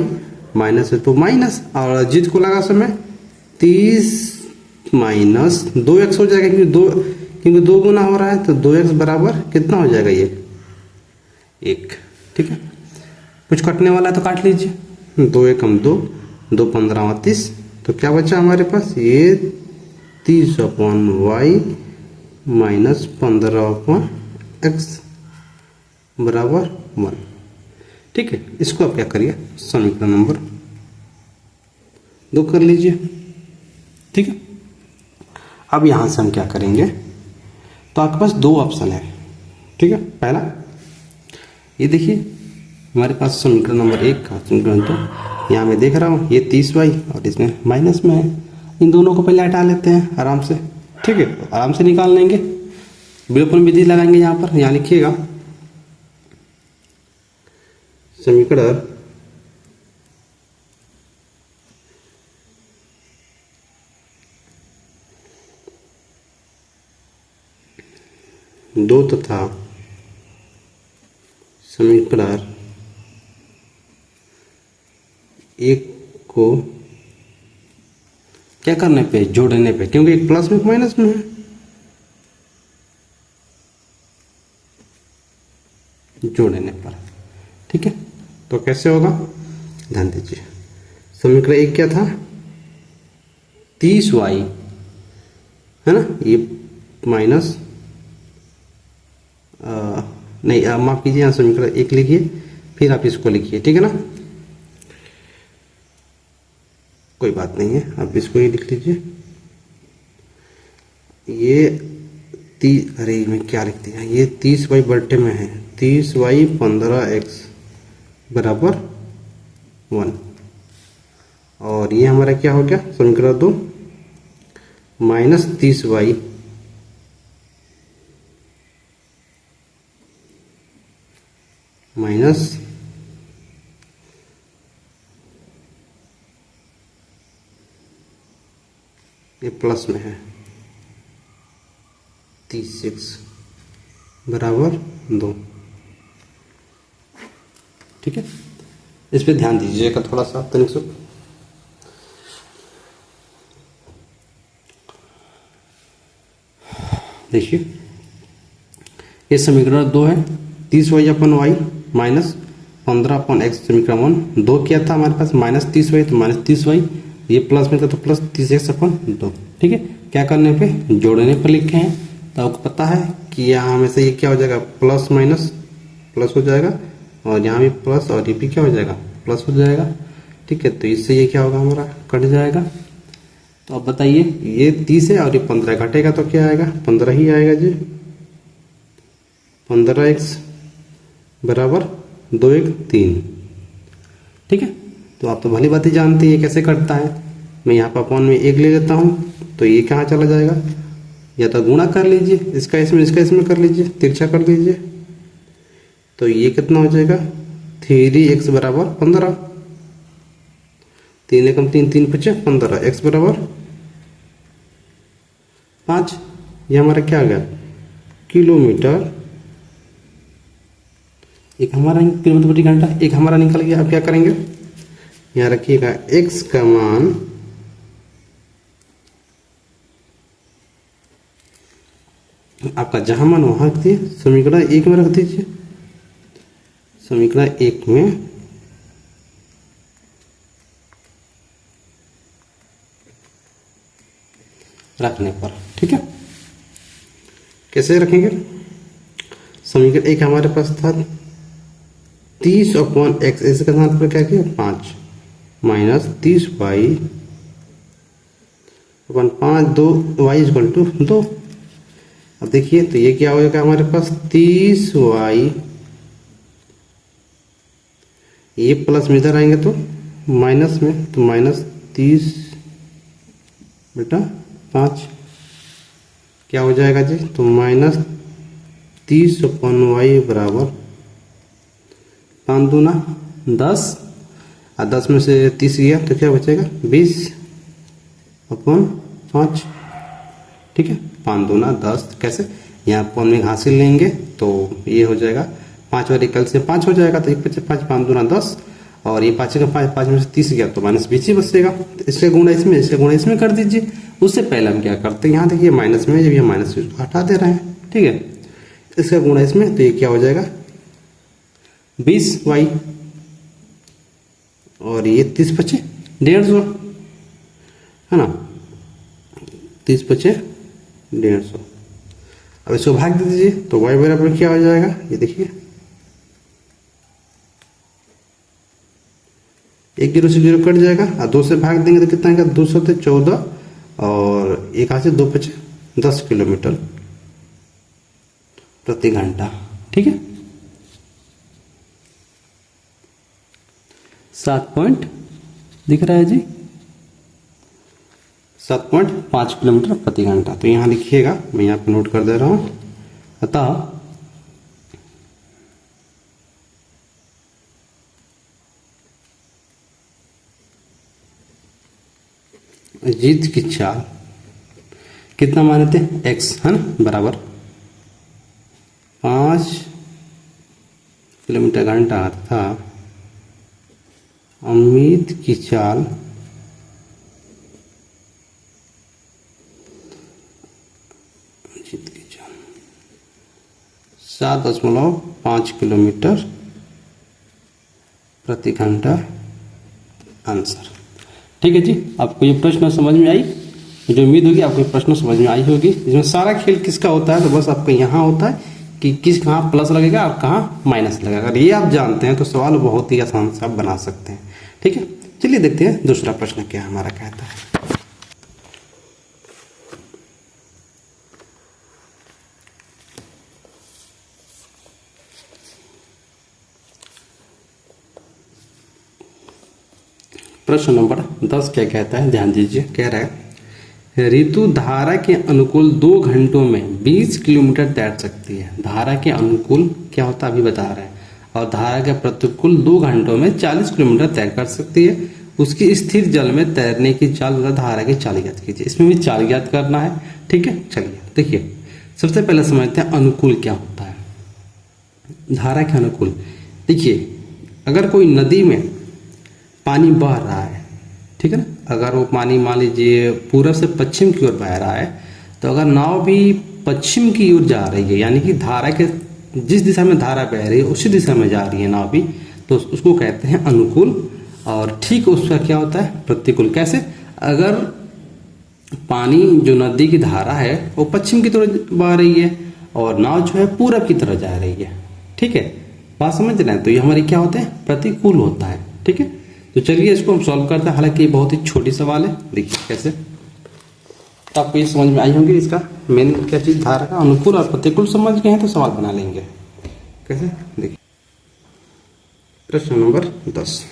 माइनस है तो माइनस, और अजीत को लगा समय 30 माइनस 2x हो जाएगा, क्योंकि 2 गुना हो रहा है तो 2x बराबर कितना हो जाएगा ये 1, ठीक है। कुछ कटने वाला है तो काट लीजिए, 2 एकम 2, 2 15 30, तो क्या बचा हमारे पास ये 30/y माइनस 15/x बराबर 1, ठीक है। इसको आप क्या करिए समीकरण नंबर 2 कर लीजिए, ठीक है। अब यहां से हम क्या करेंगे, तो आपके पास 2 ऑप्शन है, ठीक है। पहला ये देखिए हमारे पास समीकरण नंबर 1 का समीकरण 2, यहाँ मैं देख रहा हूँ ये 30y और इसमें माइनस में है, इन दोनों को पहले हटा लेते हैं आराम से, ठीक है। तो आराम से निकाल लेंगे, विलोपन विधि लगाएंगे यहाँ पर, यहाँ लिखिएगा समीकरण 2 तथा समीकरण 1 को क्या करने पे, जोड़ने पे, क्योंकि एक प्लस में एक माइनस में है, जोड़ने पर, ठीक है। तो कैसे होगा, ध्यान दीजिए, समीकरण 1 क्या था 30y है ना, ये माइनस नहीं माफ कीजिए, यहाँ समीकरण 1 लिखिए, फिर आप इसको लिखिए, ठीक है ना, कोई बात नहीं है, आप इसको ही लिख लीजिए। ये अरे मैं क्या लिख दिया, ये 30y बट्टे में है, 30y 15x बराबर 1, और ये हमारा क्या हो गया समीकरण 2 माइनस 30y माइनस ये प्लस में है 36 बराबर 2, ठीक है। इस पे ध्यान दीजिएगा थोड़ा सा तनिक से, देखिए ये समीकरण 2 है, 30y/y माइनस 15/x समीकरण 1, 2 क्या था हमारे पास माइनस 30y, तो माइनस 30y, ये प्लस में था तो प्लस 30x/2, ठीक है। क्या करने पे, जोड़ने पर लिखे हैं, तो आपको पता है कि यहाँ हमेशा ये क्या हो जाएगा प्लस माइनस प्लस हो जाएगा, और यहाँ भी प्लस और ये भी क्या हो जाएगा प्लस हो जाएगा, ठीक है। तो इससे ये क्या होगा हमारा कट जाएगा। तो अब बताइए ये 30 है और ये 15 घटेगा तो क्या आएगा 15 ही आएगा जी, 15x बराबर 2 1 3, ठीक है। तो आप तो भली बात ही जानते हैं ये कैसे कटता है, मैं यहाँ पर अपॉन में 1 ले लेता हूँ, तो ये कहाँ चला जाएगा, या तो गुणा कर लीजिए, इसका इसमें कर लीजिए, तिरछा कर लीजिए, तो ये कितना हो जाएगा 3x बराबर 15, 3 एकम 3 3 5 15, x बराबर 5, ये हमारा क्या आ गया किलोमीटर, एक हमारा किलोमीटर प्रति घंटा, एक हमारा निकल गया। अब क्या करेंगे, यहाँ रखिएगा x का मान आपका जहां मान वहां रख दिए, समीकरण 1 में रख दीजिए, समीकरण 1 में रखने पर, ठीक है। कैसे रखेंगे, समीकरण 1 हमारे पास था 30/x, इसके स्थान पर क्या किया 5 माइनस 30y/5, 2y = 2। अब देखिए तो ये क्या होगा हमारे पास 30y, ये प्लस में इधर आएंगे तो माइनस में, तो माइनस 30/5, क्या हो जाएगा जी, तो -30/y बराबर 5 दूना 10 और 10 में से 30 गया तो क्या बचेगा 20/5। ठीक है, 5 दूना 10, कैसे यहाँ अपन में हासिल लेंगे तो ये हो जाएगा 5 और कल से 5 हो जाएगा तो 1 बचे 5, 5 दूना 10 और ये 5 का 5, 5 में से 30 गया तो -20 ही बचेगा। तो इसका गुणा इसमें, इसका गुणा इसमें कर दीजिए। उससे पहले हम क्या करते हैं, यहाँ देखिए माइनस में, जब ये माइनस हटा दे रहे हैं, ठीक है, इसका गुणा इसमें, तो ये क्या हो जाएगा 20y और ये 30 बचे 150, है ना, 30 बचे 150। अब इसको भाग दे दीजिए तो y बराबर क्या हो जाएगा, ये देखिए 1 0 से 0 कट जाएगा और 2 से भाग देंगे तो कितना आएगा, 2 से 14 और 1 हाथ से 2 बचे 10 किलोमीटर प्रति घंटा। ठीक है, 7 पॉइंट दिख रहा है जी, 7.5 किलोमीटर प्रति घंटा। तो यहाँ लिखिएगा, मैं यहाँ पे नोट कर दे रहा हूँ। अतः जीत की चाल कितना माने थे, x, है ना, बराबर 5 किलोमीटर घंटा था। उम्मीद की चाल जीत की चाल 7.5 किलोमीटर प्रति घंटा आंसर। ठीक है जी, आपको ये प्रश्न समझ में आई, मुझे उम्मीद होगी आपको ये प्रश्न समझ में आई होगी। इसमें सारा खेल किसका होता है, तो बस आपका यहाँ होता है कि किस कहाँ प्लस लगेगा और कहाँ माइनस लगेगा। अगर ये आप जानते हैं तो सवाल बहुत ही आसान से आप बना सकते हैं। ठीक है, चलिए देखते हैं दूसरा प्रश्न क्या हमारा कहता है। प्रश्न नंबर 10 क्या कहता है, ध्यान दीजिए। कह रहा है ऋतु धारा के अनुकूल 2 घंटों में 20 किलोमीटर तैर सकती है। धारा के अनुकूल क्या होता है अभी बता रहे हैं, और धारा के प्रतिकूल 2 घंटों में 40 किलोमीटर तैर कर सकती है। उसकी स्थिर जल में तैरने की चाल तथा धारा की चाल ज्ञात कीजिए। इसमें भी चाल ज्ञात करना है। ठीक है, चलिए देखिए, सबसे पहले समझते हैं अनुकूल क्या होता है। धारा के अनुकूल, देखिए अगर कोई नदी में पानी बह रहा है, ठीक है ना, अगर वो पानी मान लीजिए पूर्व से पश्चिम की ओर बह रहा है, तो अगर नाव भी पश्चिम की ओर जा रही है, यानी कि धारा के जिस दिशा में धारा बह रही है उसी दिशा में जा रही है नाव भी, तो उसको कहते हैं अनुकूल। और ठीक उसका क्या होता है प्रतिकूल। कैसे, अगर पानी जो नदी की धारा है वो पश्चिम की तरफ बह रही है और नाव जो है पूरब की तरफ जा रही है, ठीक है, बात समझ रहे हैं, तो ये हमारी क्या होता है प्रतिकूल होता है। ठीक है, तो चलिए इसको हम सॉल्व करते हैं। हालांकि ये बहुत ही छोटी सवाल है, देखिए कैसे, तो आपको ये समझ में आई होंगी इसका मेन क्या चीज, धारा का अनुकूल और प्रतिकूल समझ गए हैं तो सवाल बना लेंगे। कैसे, देखिए प्रश्न नंबर 10।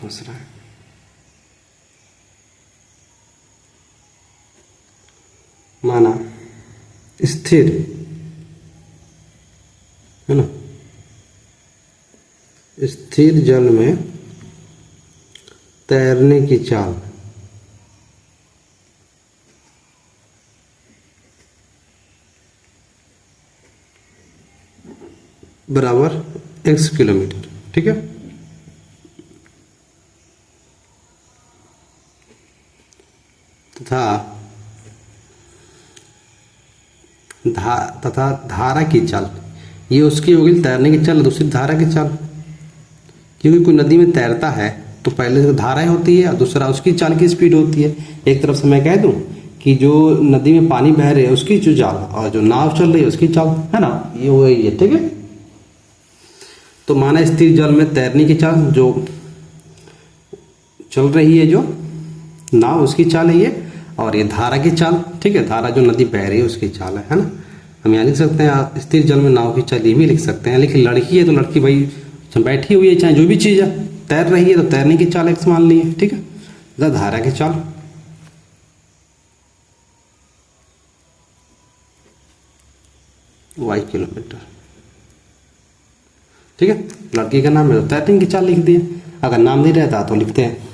दूसरा माना स्थिर, है ना, स्थिर जल में तैरने की चाल बराबर x किलोमीटर। ठीक है, तथा धारा की चाल, ये उसकी हो गई तैरने की चाल, दूसरी धारा की चाल। क्योंकि कोई नदी में तैरता है तो पहले तो धाराएं होती है और दूसरा उसकी चाल की स्पीड होती है। एक तरफ से मैं कह दूं कि जो नदी में पानी बह रहे है उसकी जो चाल और जो नाव चल रही है उसकी चाल, है ना, ये हो गई है। ठीक है, तो माना स्थिर जल में तैरने की चाल, जो चल रही है जो नाव उसकी चाल है ये, और ये धारा की चाल। ठीक है, धारा जो नदी बह रही है उसकी चाल है ना। हम यहाँ लिख सकते हैं स्थिर जल में नाव की चाल, ये भी लिख सकते हैं। लेकिन लड़की है तो लड़की भाई बैठी हुई है चाहे जो भी चीज़ है, तैर रही है तो तैरने की चाल x मान लिए, ठीक है। धारा की चाल y किलोमीटर, ठीक है। लड़की का नाम है तो तैरने की चाल लिख दिए, अगर नाम नहीं रहता तो लिखते हैं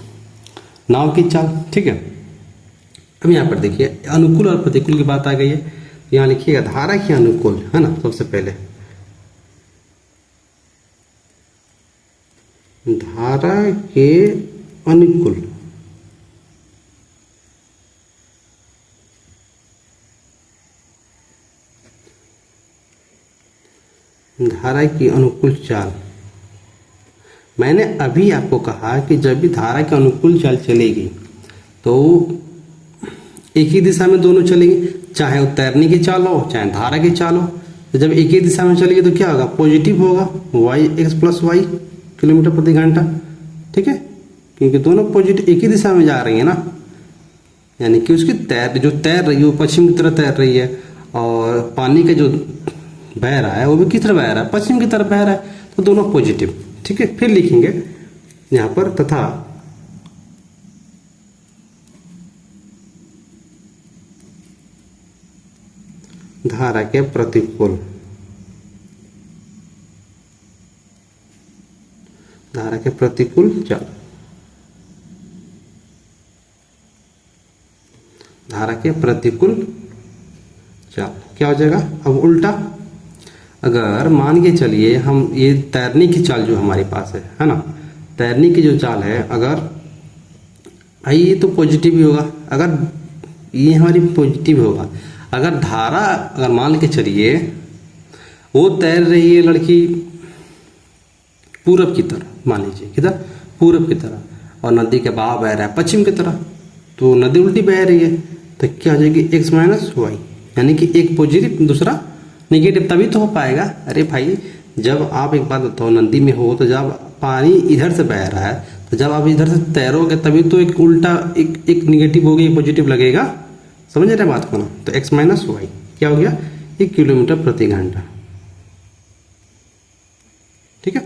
नाव की चाल, ठीक है। अब यहाँ पर देखिए अनुकूल और प्रतिकूल की बात आ गई है, यहाँ लिखिएगा धारा के अनुकूल, है ना। सबसे पहले धारा के अनुकूल, धारा की अनुकूल चाल। मैंने अभी आपको कहा कि जब भी धारा के अनुकूल चाल चलेगी तो एक ही दिशा में दोनों चलेगी, चाहे वो तैरने की चाल हो चाहे धारा की चाल हो। तो जब एक ही दिशा में चलेगी तो क्या होगा, पॉजिटिव होगा, Y X plus Y kilometre प्रति घंटा, ठीक है, क्योंकि दोनों पॉजिटिव एक ही दिशा में जा रही है ना। यानी कि उसकी जो तैर रही है वो पश्चिम की तरफ तैर रही है, और पानी का जो बह रहा है वो भी किस तरफ बह रहा है, पश्चिम की तरफ बह रहा है, तो दोनों पॉजिटिव, ठीक है। फिर लिखेंगे यहाँ पर तथा धारा के प्रतिकूल, धारा के प्रतिकूल चाल, धारा के प्रतिकूल चाल क्या हो जाएगा। अब उल्टा, अगर मान के चलिए हम ये तैरने की चाल जो हमारे पास है ना, तैरने की जो चाल है, अगर आई ये तो पॉजिटिव ही होगा, अगर ये हमारी पॉजिटिव होगा, अगर धारा अगर मान के चलिए वो तैर रही है लड़की पूरब की तरफ, मान लीजिए किधर, पूरब की तरफ, और नदी के बहाव बह रहा है पश्चिम की तरफ, तो नदी उल्टी बह रही है, तो क्या हो जाएगी x माइनस वाई, यानी कि एक पॉजिटिव दूसरा निगेटिव, तभी तो हो पाएगा। अरे भाई जब आप एक बात बताओ, नदी में हो तो जब पानी इधर से बह रहा है, तो जब आप इधर से तैरोगे तभी तो एक उल्टा एक निगेटिव होगी, एक पॉजिटिव लगेगा, समझ रहे बात को ना। तो x माइनस वाई क्या हो गया, 1 किलोमीटर प्रति घंटा, ठीक है।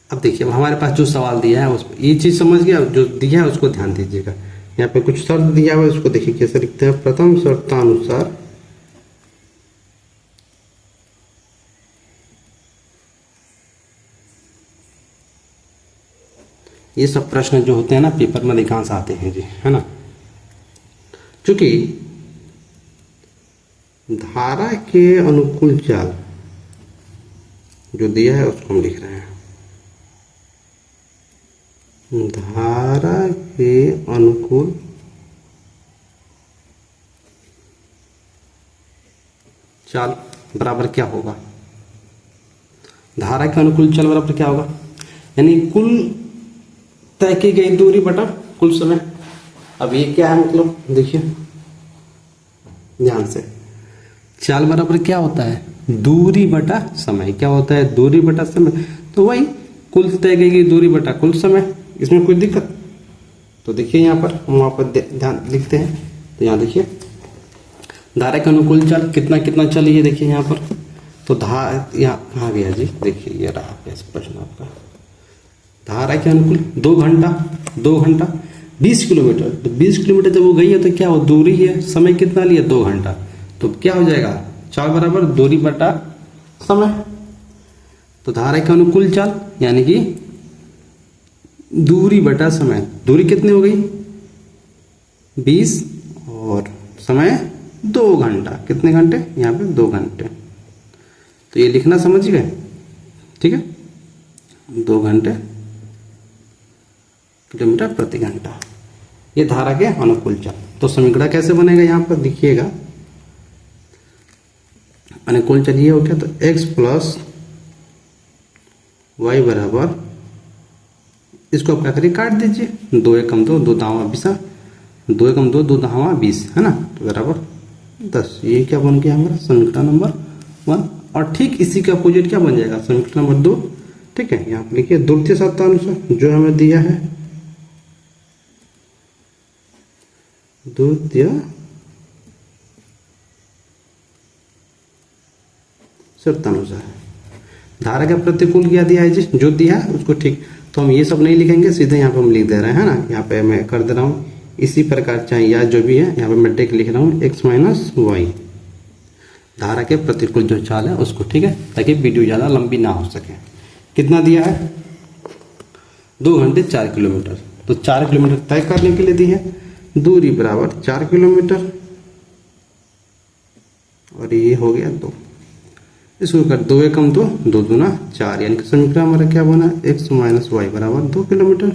अब देखिए अब हमारे पास जो सवाल दिया है उस ये चीज समझ गया, जो दिया है उसको ध्यान दीजिएगा। यहाँ पे कुछ शर्त दिया हुआ है, उसको देखिए कैसे लिखते हैं। प्रथम शर्तानुसार ये सब प्रश्न जो होते हैं ना पेपर में अधिकांश आते हैं जी, है ना। क्योंकि धारा के अनुकूल चाल जो दिया है उसको हम लिख रहे हैं, धारा के अनुकूल चाल बराबर क्या होगा, धारा के अनुकूल चाल बराबर क्या होगा, यानी कुल तय की गई दूरी बटा कुल समय। अब ये क्या है, मतलब देखिए ध्यान से, चाल बराबर क्या होता है, दूरी बटा समय। क्या होता है, दूरी बटा समय, तो वही कुल तय की गई दूरी बटा कुल समय। इसमें कोई दिक्कत, तो देखिए यहाँ पर हम वहाँ पर ध्यान लिखते हैं, तो यहाँ देखिए धारा के अनुकूल चाल कितना कितना चल, ये देखिए यहाँ पर, तो यहाँ कहाँ गया जी, देखिए ये रहा प्रश्न आपका, धारा के अनुकूल 2 घंटा 20 किलोमीटर, तो 20 किलोमीटर जब वो गई है तो क्या वो दूरी है, समय कितना लिया 2 घंटा, तो क्या हो जाएगा चाल बराबर दूरी बटा समय। तो धारा के अनुकूल चाल यानी कि दूरी बटा समय, दूरी कितनी हो गई 20 और समय 2 घंटा, कितने घंटे यहाँ पे 2 घंटे, तो ये लिखना समझ गए, ठीक है, 2 घंटे किलोमीटर प्रति घंटा, ये धारा के अनुकूल चाल। तो समीकरण कैसे बनेगा यहाँ पर देखिएगा, अनुकूल चाल ये हो गया, तो x प्लस वाई बराबर, इसको आप क्या करिए काट दीजिए, 2 एकम 2, 2 दावा 20, 2 एकम 2, 2 दावा 20, है ना, तो बराबर 10। ये क्या बन गया हमारा समीकरण नंबर 1, और ठीक इसी का अपोजिट क्या बन जाएगा समीकरण नंबर 2, ठीक है। यहाँ पर लिखिए द्वितीय शर्तानुसार जो हमें दिया है, द्वितीय शर्तानुसार। धारा का प्रतिकूल क्या दिया है जी, जो दिया है उसको ठीक, तो हम ये सब नहीं लिखेंगे, सीधे यहाँ पे हम लिख दे रहे हैं, है ना। यहाँ पे मैं कर दे रहा हूँ इसी प्रकार, चाहे या जो भी है, यहाँ पे मैं टेक लिख रहा हूँ x माइनस वाई, धारा के प्रतिकूल जो चाल है उसको, ठीक है, ताकि वीडियो ज़्यादा लंबी ना हो सके। कितना दिया है, 2 घंटे 4 किलोमीटर, तो 4 किलोमीटर तय करने के लिए दी है, दूरी बराबर 4 किलोमीटर, और ये हो गया 2, इसको कर 2 एकम 2, 2 दूना 4, यानी कि समीकरण हमारा क्या बना, x माइनस वाई बराबर 2 किलोमीटर।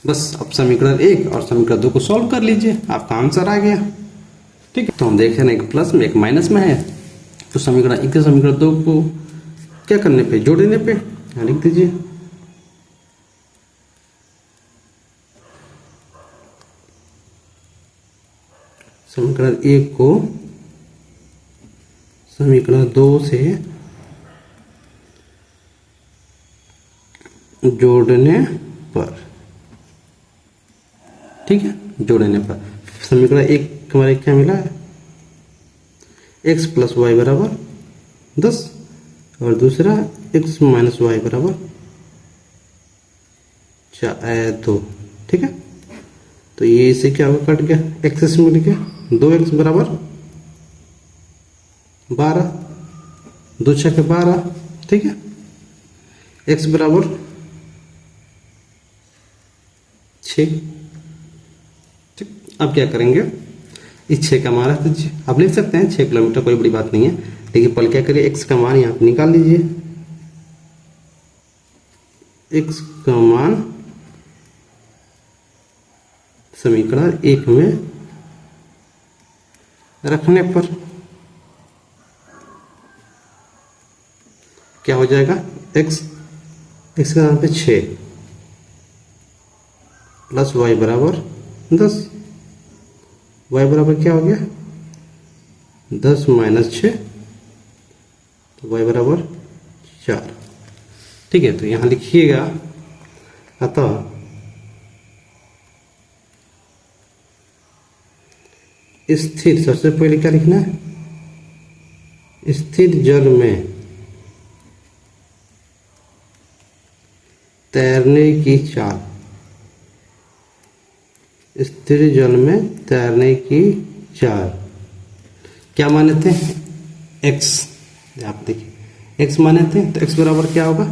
बस अब समीकरण 1 और समीकरण 2 को सॉल्व कर लीजिए, आपका आंसर आ गया। ठीक है, तो हम देख रहे हैं एक प्लस में एक माइनस में है, तो समीकरण 1 से समीकरण 2 को क्या करने पे, जोड़ने पे, यहाँ लिख दीजिए। समीकरण 1 को समीकरण 2 से जोड़ने पर, ठीक है, जोड़ने पर समीकरण 1 हमारे क्या मिला है, x प्लस वाई बराबर 10, और दूसरा x माइनस वाई बराबर 2, ठीक है। तो ये इसे क्या होगा, कट गया, एक्स मिल गया, 2x बराबर 12, 2 छः के 12, ठीक है, x बराबर 6। ठीक, अब क्या करेंगे, इस 6 का मान रख दीजिए, आप लिख सकते हैं 6 किलोमीटर, कोई बड़ी बात नहीं है, लेकिन पहले क्या करिए, x का मान यहाँ पे निकाल लीजिए, x का मान समीकरण 1 में रखने पर क्या हो जाएगा, x का नाम पे 6 प्लस वाई बराबर 10, y बराबर क्या हो गया, 10 माइनस 6, तो y बराबर 4। ठीक है, तो यहाँ लिखिएगा, अतः स्थिर, सबसे पहले क्या लिखना है, स्थिर जल में तैरने की चाल, स्थिर जल में तैरने की चाल क्या माने थे, x, आप देखिए x माने थे, तो x बराबर क्या होगा,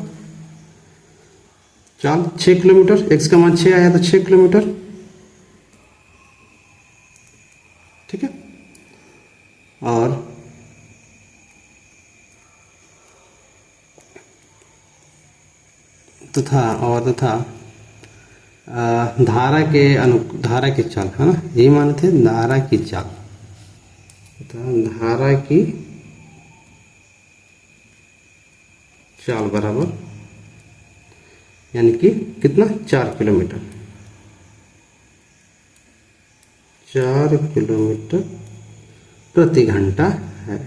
चाल 6 किलोमीटर, x का मान 6 आया तो 6 किलोमीटर, ठीक है। और तथा धारा की चाल, है ना, ये माने थे धारा की चाल, धारा की चाल बराबर, यानी कि कितना, 4 किलोमीटर, 4 किलोमीटर प्रति घंटा है।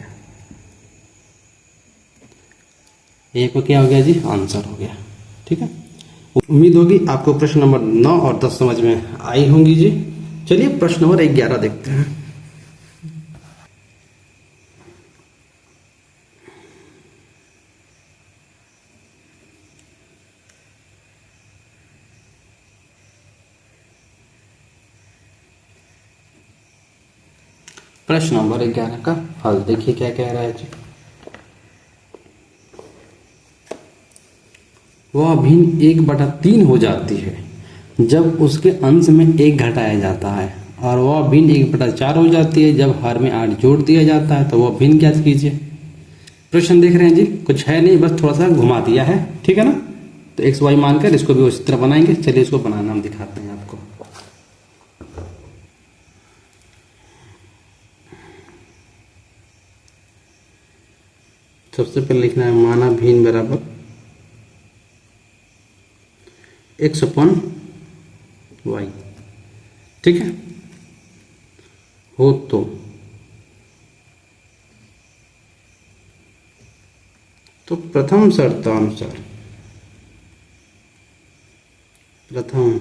ये को क्या हो गया जी, आंसर हो गया। ठीक है, उम्मीद होगी आपको प्रश्न नंबर 9 और 10 समझ में आई होंगी जी। चलिए प्रश्न नंबर 11 देखते हैं। प्रश्न नंबर 11 का हल देखिए क्या कह रहा है जी। वह भिन्न 1/3 हो जाती है जब उसके अंश में 1 घटाया जाता है, और वह भिन्न 1/4 हो जाती है जब हर में 8 जोड़ दिया जाता है। तो वह भिन्न ज्ञात कीजिए। प्रश्न देख रहे हैं जी, कुछ है नहीं, बस थोड़ा सा घुमा दिया है, ठीक है ना। तो एक्स वाई मानकर इसको भी उसी तरह बनाएंगे। चलिए इसको बनाना हम दिखाते हैं आपको। सबसे पहले लिखना है माना भिन्न बराबर x/y, ठीक है, हो तो प्रथम शर्तानुसार, प्रथम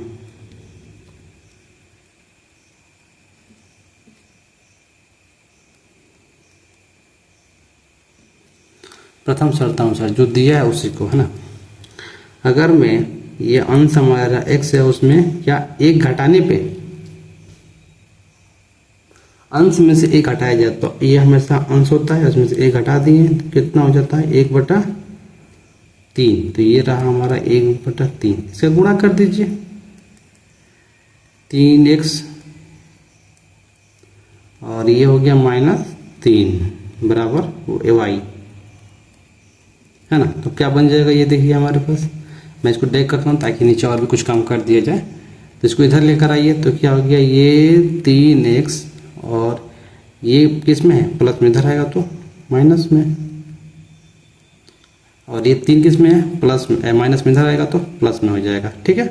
प्रथम शर्तानुसार जो दिया है उसी को, है ना। अगर मैं ये अंश हमारा x है उसमें क्या एक घटाने पे अंश में से एक हटाया जाए तो ये हमेशा अंश होता है, उसमें से एक हटा दिए तो कितना हो जाता है 1/3। तो ये रहा हमारा 1/3। इसका गुणा कर दीजिए 3x और ये हो गया -3 बराबर y, है ना। तो क्या बन जाएगा ये देखिए हमारे पास। मैं इसको डेक करता हूँ ताकि नीचे और भी कुछ काम कर दिया जाए। तो इसको इधर लेकर आइए तो क्या हो गया ये 3x और ये किस में है प्लस में, इधर आएगा तो माइनस में, और ये 3 किस में है प्लस में, माइनस में इधर आएगा तो प्लस में हो जाएगा। ठीक है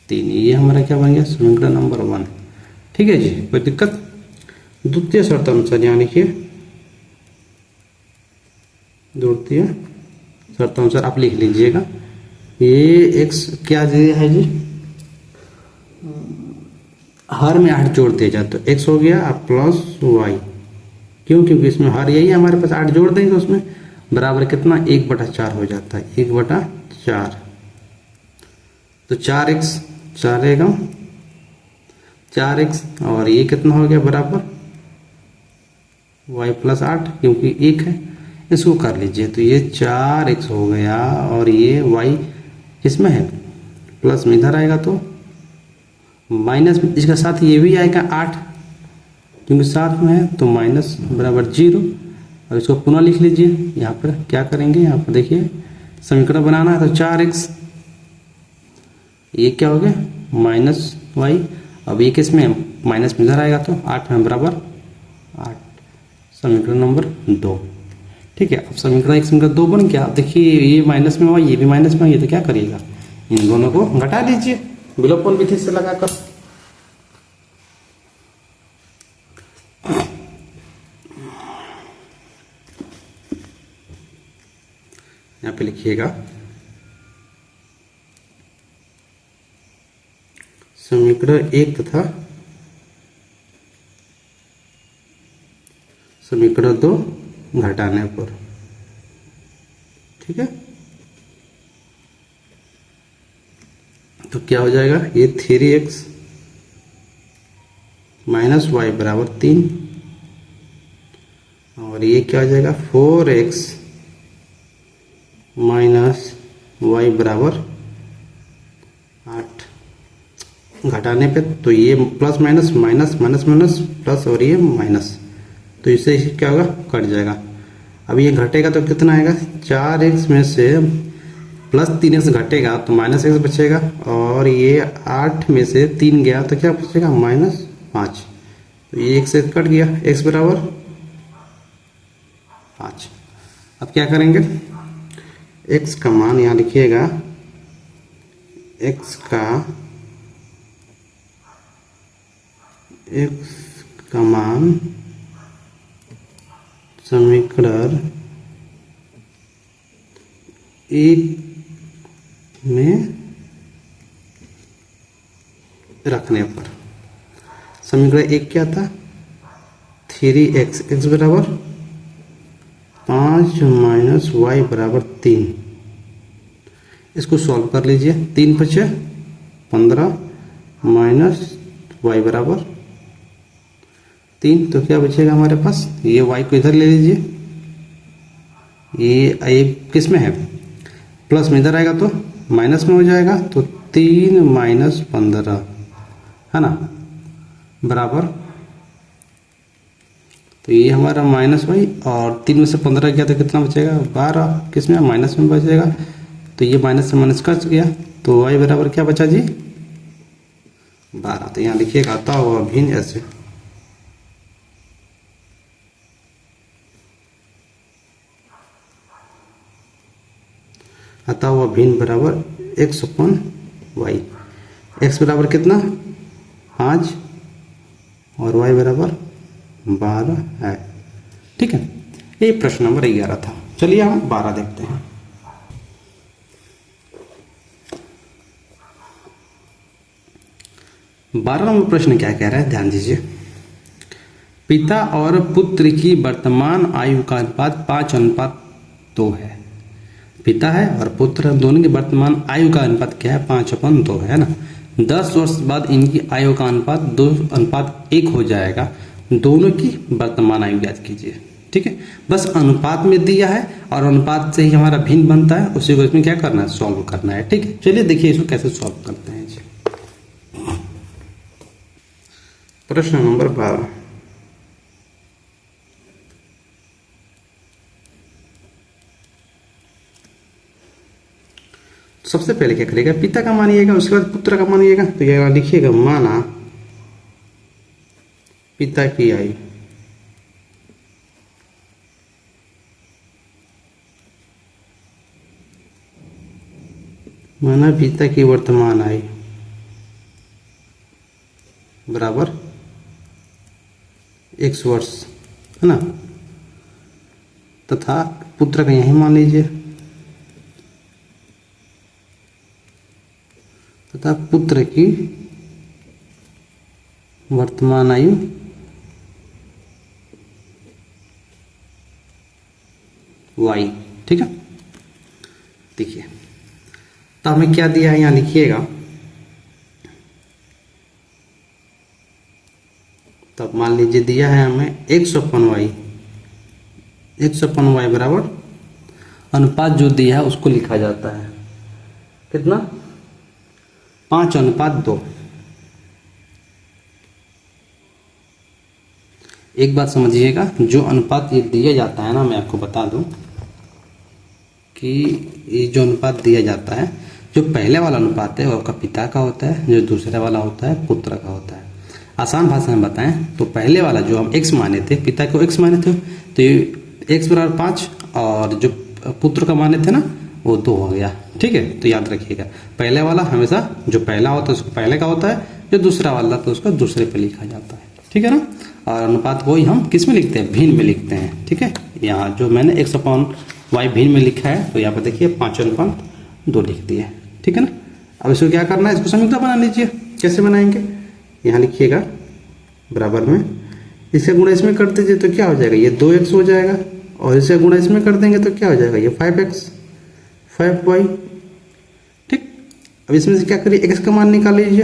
3, ये हमारा क्या बन गया समीकरण नंबर 1। ठीक है जी, कोई दिक्कत। द्वितीय शर्त अनुसार यहाँ लिखिए, द्वितीय शर्त अनुसार आप लिख लीजिएगा। ये x क्या दिया है जी, हर में 8 जोड़ दिया जाए तो x हो गया प्लस y, क्यों, क्योंकि इसमें हर यही है हमारे पास, 8 जोड़ देंगे तो उसमें बराबर कितना 1/4 हो जाता है, 1/4। तो 4x 4 रहेगा 4x और ये कितना हो गया बराबर y + 8, क्योंकि 1 है। इसको कर लीजिए तो ये 4x हो गया और ये y किसमें है प्लस में, इधर आएगा तो माइनस में, इसके साथ ये भी आएगा 8 क्योंकि साथ में है तो माइनस बराबर 0। और इसको पुनः लिख लीजिए। यहाँ पर क्या करेंगे, यहाँ पर देखिए समीकरण बनाना है तो 4x ये क्या हो गया -y, अब ये किस में माइनस में इधर आएगा तो 8 में बराबर 8, समीकरण नंबर 2। ठीक है, अब समीकरण 1 समीकरण 2 बन गया। देखिए ये माइनस में हुआ, ये भी माइनस में हुआ, ये तो क्या करिएगा इन दोनों को घटा दीजिए विलोपन विधि से लगाकर। यहाँ पे लिखिएगा समीकरण 1 तथा समीकरण 2 घटाने पर। ठीक है, तो क्या हो जाएगा ये 3x - y बराबर 3 और ये क्या हो जाएगा 4x - y बराबर 8। घटाने पे तो ये plus minus minus minus minus plus और ये माइनस, तो इससे क्या होगा कट जाएगा। अब ये घटेगा तो कितना आएगा 4x में से प्लस 3x घटेगा तो -x बचेगा और ये 8 में से 3 गया तो क्या बचेगा -5। तो ये 1 से कट गया, x बराबर 5। अब क्या करेंगे x का मान यहाँ लिखिएगा, x का मान समीकरण 1 में रखने पर, समीकरण 1 क्या था 3x, x बराबर 5 - y बराबर 3। इसको सॉल्व कर लीजिए, 3 × 5 = 15 -y बराबर 3। तो क्या बचेगा हमारे पास, ये y को इधर ले लीजिए, ये किस में है प्लस में, इधर आएगा तो माइनस में हो जाएगा तो 3 - 15 है ना बराबर, तो ये हमारा -y और 3 में से 15 गया तो कितना बचेगा 12, किस में माइनस में बचेगा। तो ये माइनस से माइनस कट गया तो y बराबर क्या बचा जी 12। तो यहाँ लिखिएगा आता हुआ भिन्न ऐसे, आता हुआ भिन्न बराबर x/y। x बराबर कितना 5 और y बराबर 12 है। ठीक है, ये प्रश्न नंबर 11 था। चलिए हम 12 देखते हैं। बारह नंबर प्रश्न क्या कह रहा है, ध्यान दीजिए। पिता और पुत्र की वर्तमान आयु का अनुपात 5:3 2 है। पिता है और पुत्र दोनों की वर्तमान आयु का अनुपात क्या है? 5/2 है ना। 10 वर्ष बाद इनकी आयु का अनुपात 2:1 हो जाएगा। दोनों की वर्तमान आयु ज्ञात कीजिए। ठीक है, बस अनुपात में दिया है और अनुपात से ही हमारा भिन्न बनता है, उसी को इसमें क्या करना है? सॉल्व करना है। ठीक है, चलिए देखिए इसको कैसे सॉल्व करते हैं जी। प्रश्न नंबर 12। सबसे पहले क्या करेगा? पिता का मानिएगा, उसके बाद पुत्र का मानिएगा। तो यह लिखिएगा, माना पिता की आयु माना पिता की वर्तमान आयु बराबर x वर्ष है ना, तथा पुत्र का यही मान लीजिए, तथा पुत्र की वर्तमान आयु y। ठीक है, देखिए तो हमें क्या दिया है, यहाँ लिखिएगा। तब मान लीजिए दिया है हमें x/y, x/y बराबर अनुपात जो दिया है उसको लिखा जाता है कितना? 5/2। एक बात समझिएगा, जो अनुपात ये दिया जाता है ना, मैं आपको बता दूं कि ये जो अनुपात दिया जाता है, जो पहले वाला अनुपात है वो आपका पिता का होता है, जो दूसरे वाला होता है पुत्र का होता है। आसान भाषा में बताएं तो पहले वाला जो हम x माने थे, पिता को x माने थे, तो ये x बराबर 5 और जो पुत्र का माने थे ना वो 2 हो गया। ठीक है, तो याद रखिएगा पहले वाला हमेशा जो पहला होता है उसको पहले का होता है, जो दूसरा वाला तो उसका दूसरे पे लिखा जाता है। ठीक है ना, और अनुपात को ही हम किस में लिखते हैं? भिन्न में लिखते हैं। ठीक है, यहाँ जो मैंने x/y भिन्न में लिखा है, तो यहाँ पर देखिए 5/2 लिख दिए। ठीक है ना, अब इसको क्या करना है? इसको समीकरण बना लीजिए। कैसे बनाएंगे? यहाँ लिखिएगा बराबर में, इसका गुणा इसमें कर दीजिए तो क्या हो जाएगा? ये 2x हो जाएगा, और इसका गुणा इसमें कर देंगे तो क्या हो जाएगा? ये 5x 5y। ठीक, अब इसमें से क्या करिए? x का मान निकाल लीजिए।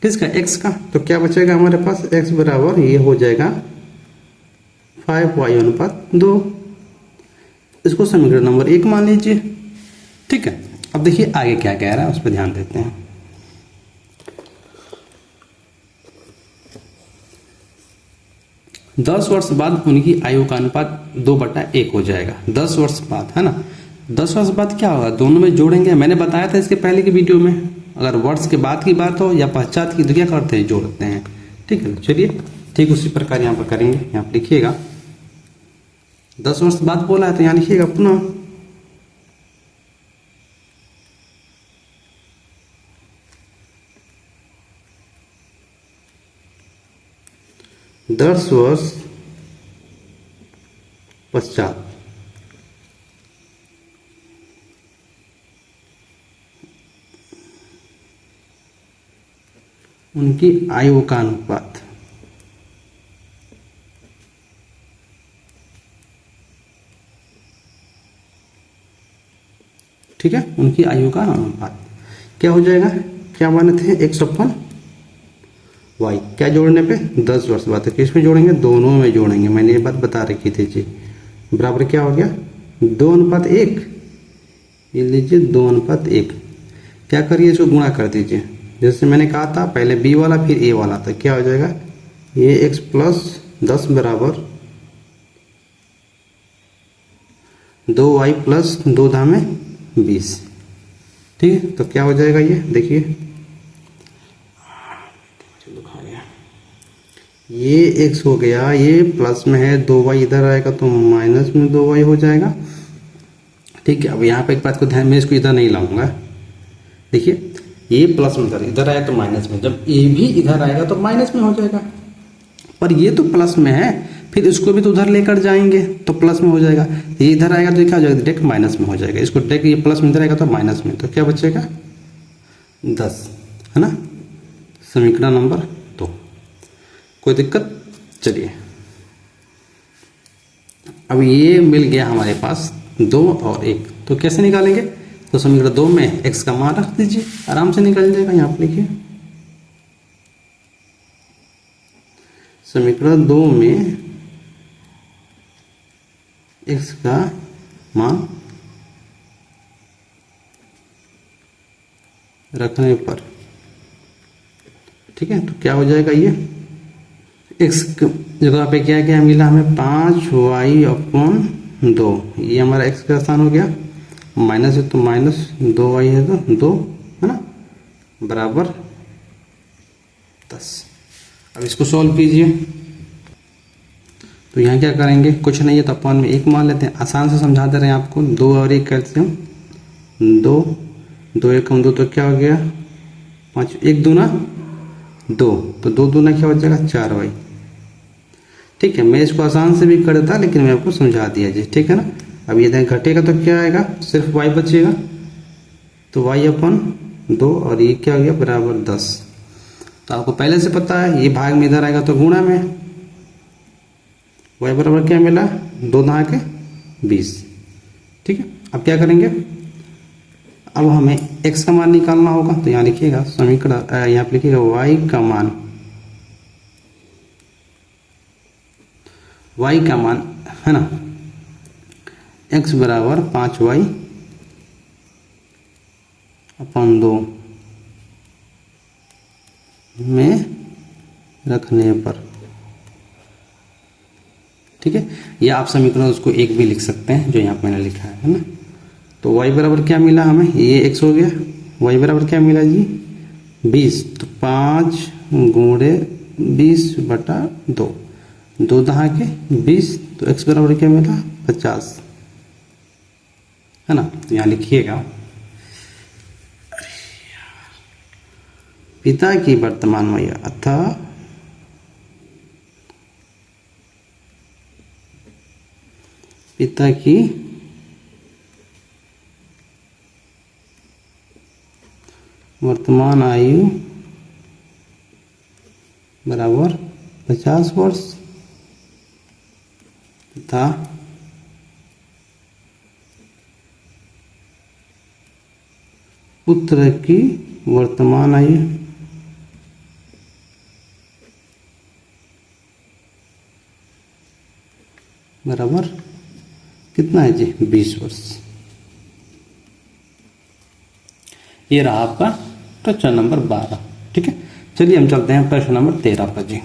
किसका? x का। तो क्या बचेगा हमारे पास? x बराबर ये हो जाएगा 5y/2। इसको समीकरण नंबर 1 मान लीजिए। ठीक है, अब देखिए आगे क्या कह रहा है, उस पर ध्यान देते हैं। दस वर्ष बाद उनकी आयु का अनुपात 2/1 हो जाएगा। 10 वर्ष बाद है ना, 10 वर्ष बाद क्या होगा? दोनों में जोड़ेंगे। मैंने बताया था इसके पहले की वीडियो में, अगर वर्ष के बाद की बात हो या पश्चात की तो क्या करते हैं? जोड़ते हैं। ठीक है, चलिए ठीक उसी प्रकार यहाँ पर करेंगे। यहाँ पर लिखिएगा 10 वर्ष बाद बोला है तो यहाँ लिखिएगा पुनः 10 वर्ष पश्चात उनकी आयु का अनुपात ठीक है, उनकी आयु का अनुपात क्या हो जाएगा? क्या माने थे? x/y। क्या जोड़ने पे? 10 वर्ष बाद। तो किस में जोड़ेंगे? दोनों में जोड़ेंगे। मैंने ये बात बता रखी थी जी। बराबर क्या हो गया? 2/1। ये लीजिए 2/1। क्या करिए? इसको गुणा कर दीजिए। जैसे मैंने कहा था पहले b वाला फिर a वाला, तो क्या हो जाएगा? ये x + 10 बराबर 2y + 2 धामे 20। ठीक है, तो क्या हो जाएगा? ये देखिए ये x हो गया, ये प्लस में है, 2y इधर आएगा तो माइनस में 2y हो जाएगा। ठीक है, अब यहाँ पे एक बात को ध्यान में, इसको इधर नहीं लाऊंगा। देखिए ये प्लस में इधर आया तो माइनस में, जब ये भी इधर आएगा तो माइनस में हो जाएगा। पर ये तो प्लस में है, फिर इसको भी तो उधर लेकर जाएंगे तो प्लस में हो जाएगा। ये इधर आएगा तो क्या हो जाएगा? डायरेक्ट माइनस में हो जाएगा। इसको डायरेक्ट ये प्लस में इधर आएगा तो माइनस में, तो क्या बचेगा? 10 है ना, समीकरण नंबर 2। कोई दिक्कत? चलिए अब ये मिल गया हमारे पास 2 और 1, तो कैसे निकालेंगे? तो समीकरण 2 में x का मान रख दीजिए, आराम से निकल जाएगा। यहाँ पर लिखिए समीकरण 2 में x का मान रखने पर, ठीक है, तो क्या हो जाएगा? ये x जगह पे क्या क्या मिला हमें? 5y/2, ये हमारा x का स्थान हो गया, माइनस है तो माइनस 2y है तो 2, है ना, बराबर 10। अब इसको सॉल्व कीजिए। तो यहाँ क्या करेंगे? कुछ नहीं है तो अपन में 1 मान लेते हैं, आसान से समझा दे रहे हैं आपको। 2 और 1 कैल्सियम, 2, 2 1 2 तो क्या हो गया? 5, 1 दूना 2, तो 2 दूना क्या हो जाएगा? 4y। ठीक है, मैं इसको आसान से भी कर देता लेकिन मैं आपको समझा दिया जी, ठीक है ना। अब ये घटेगा तो क्या आएगा? सिर्फ y बचेगा, तो y/2 और ये क्या हो गया? बराबर 10। तो आपको पहले से पता है ये भाग में इधर आएगा तो गुणा में, y बराबर क्या मिला? 2 दहा के 20। ठीक है, अब क्या करेंगे? अब हमें x का मान निकालना होगा, तो यहाँ लिखिएगा समीकरण, यहाँ पे लिखिएगा y का मान, y का मान है ना, x बराबर 5y/2 में रखने पर। ठीक है, या आप समीकरण उसको 1 भी लिख सकते हैं जो यहाँ पे मैंने लिखा है ना। तो y बराबर क्या मिला हमें? ये x हो गया। y बराबर क्या मिला जी? 20, तो 5 गुणे 20/2, 2 दहा के 20, तो x बराबर क्या मिला? 50, है ना। तो यहाँ लिखिएगा पिता की वर्तमान आयु अथवा पिता की वर्तमान आयु बराबर 50 वर्ष तथा पुत्र की वर्तमान आयु बराबर कितना है जी? 20 वर्ष। ये रहा आपका प्रश्न नंबर 12। ठीक है, चलिए हम चलते हैं प्रश्न नंबर 13 पर जी।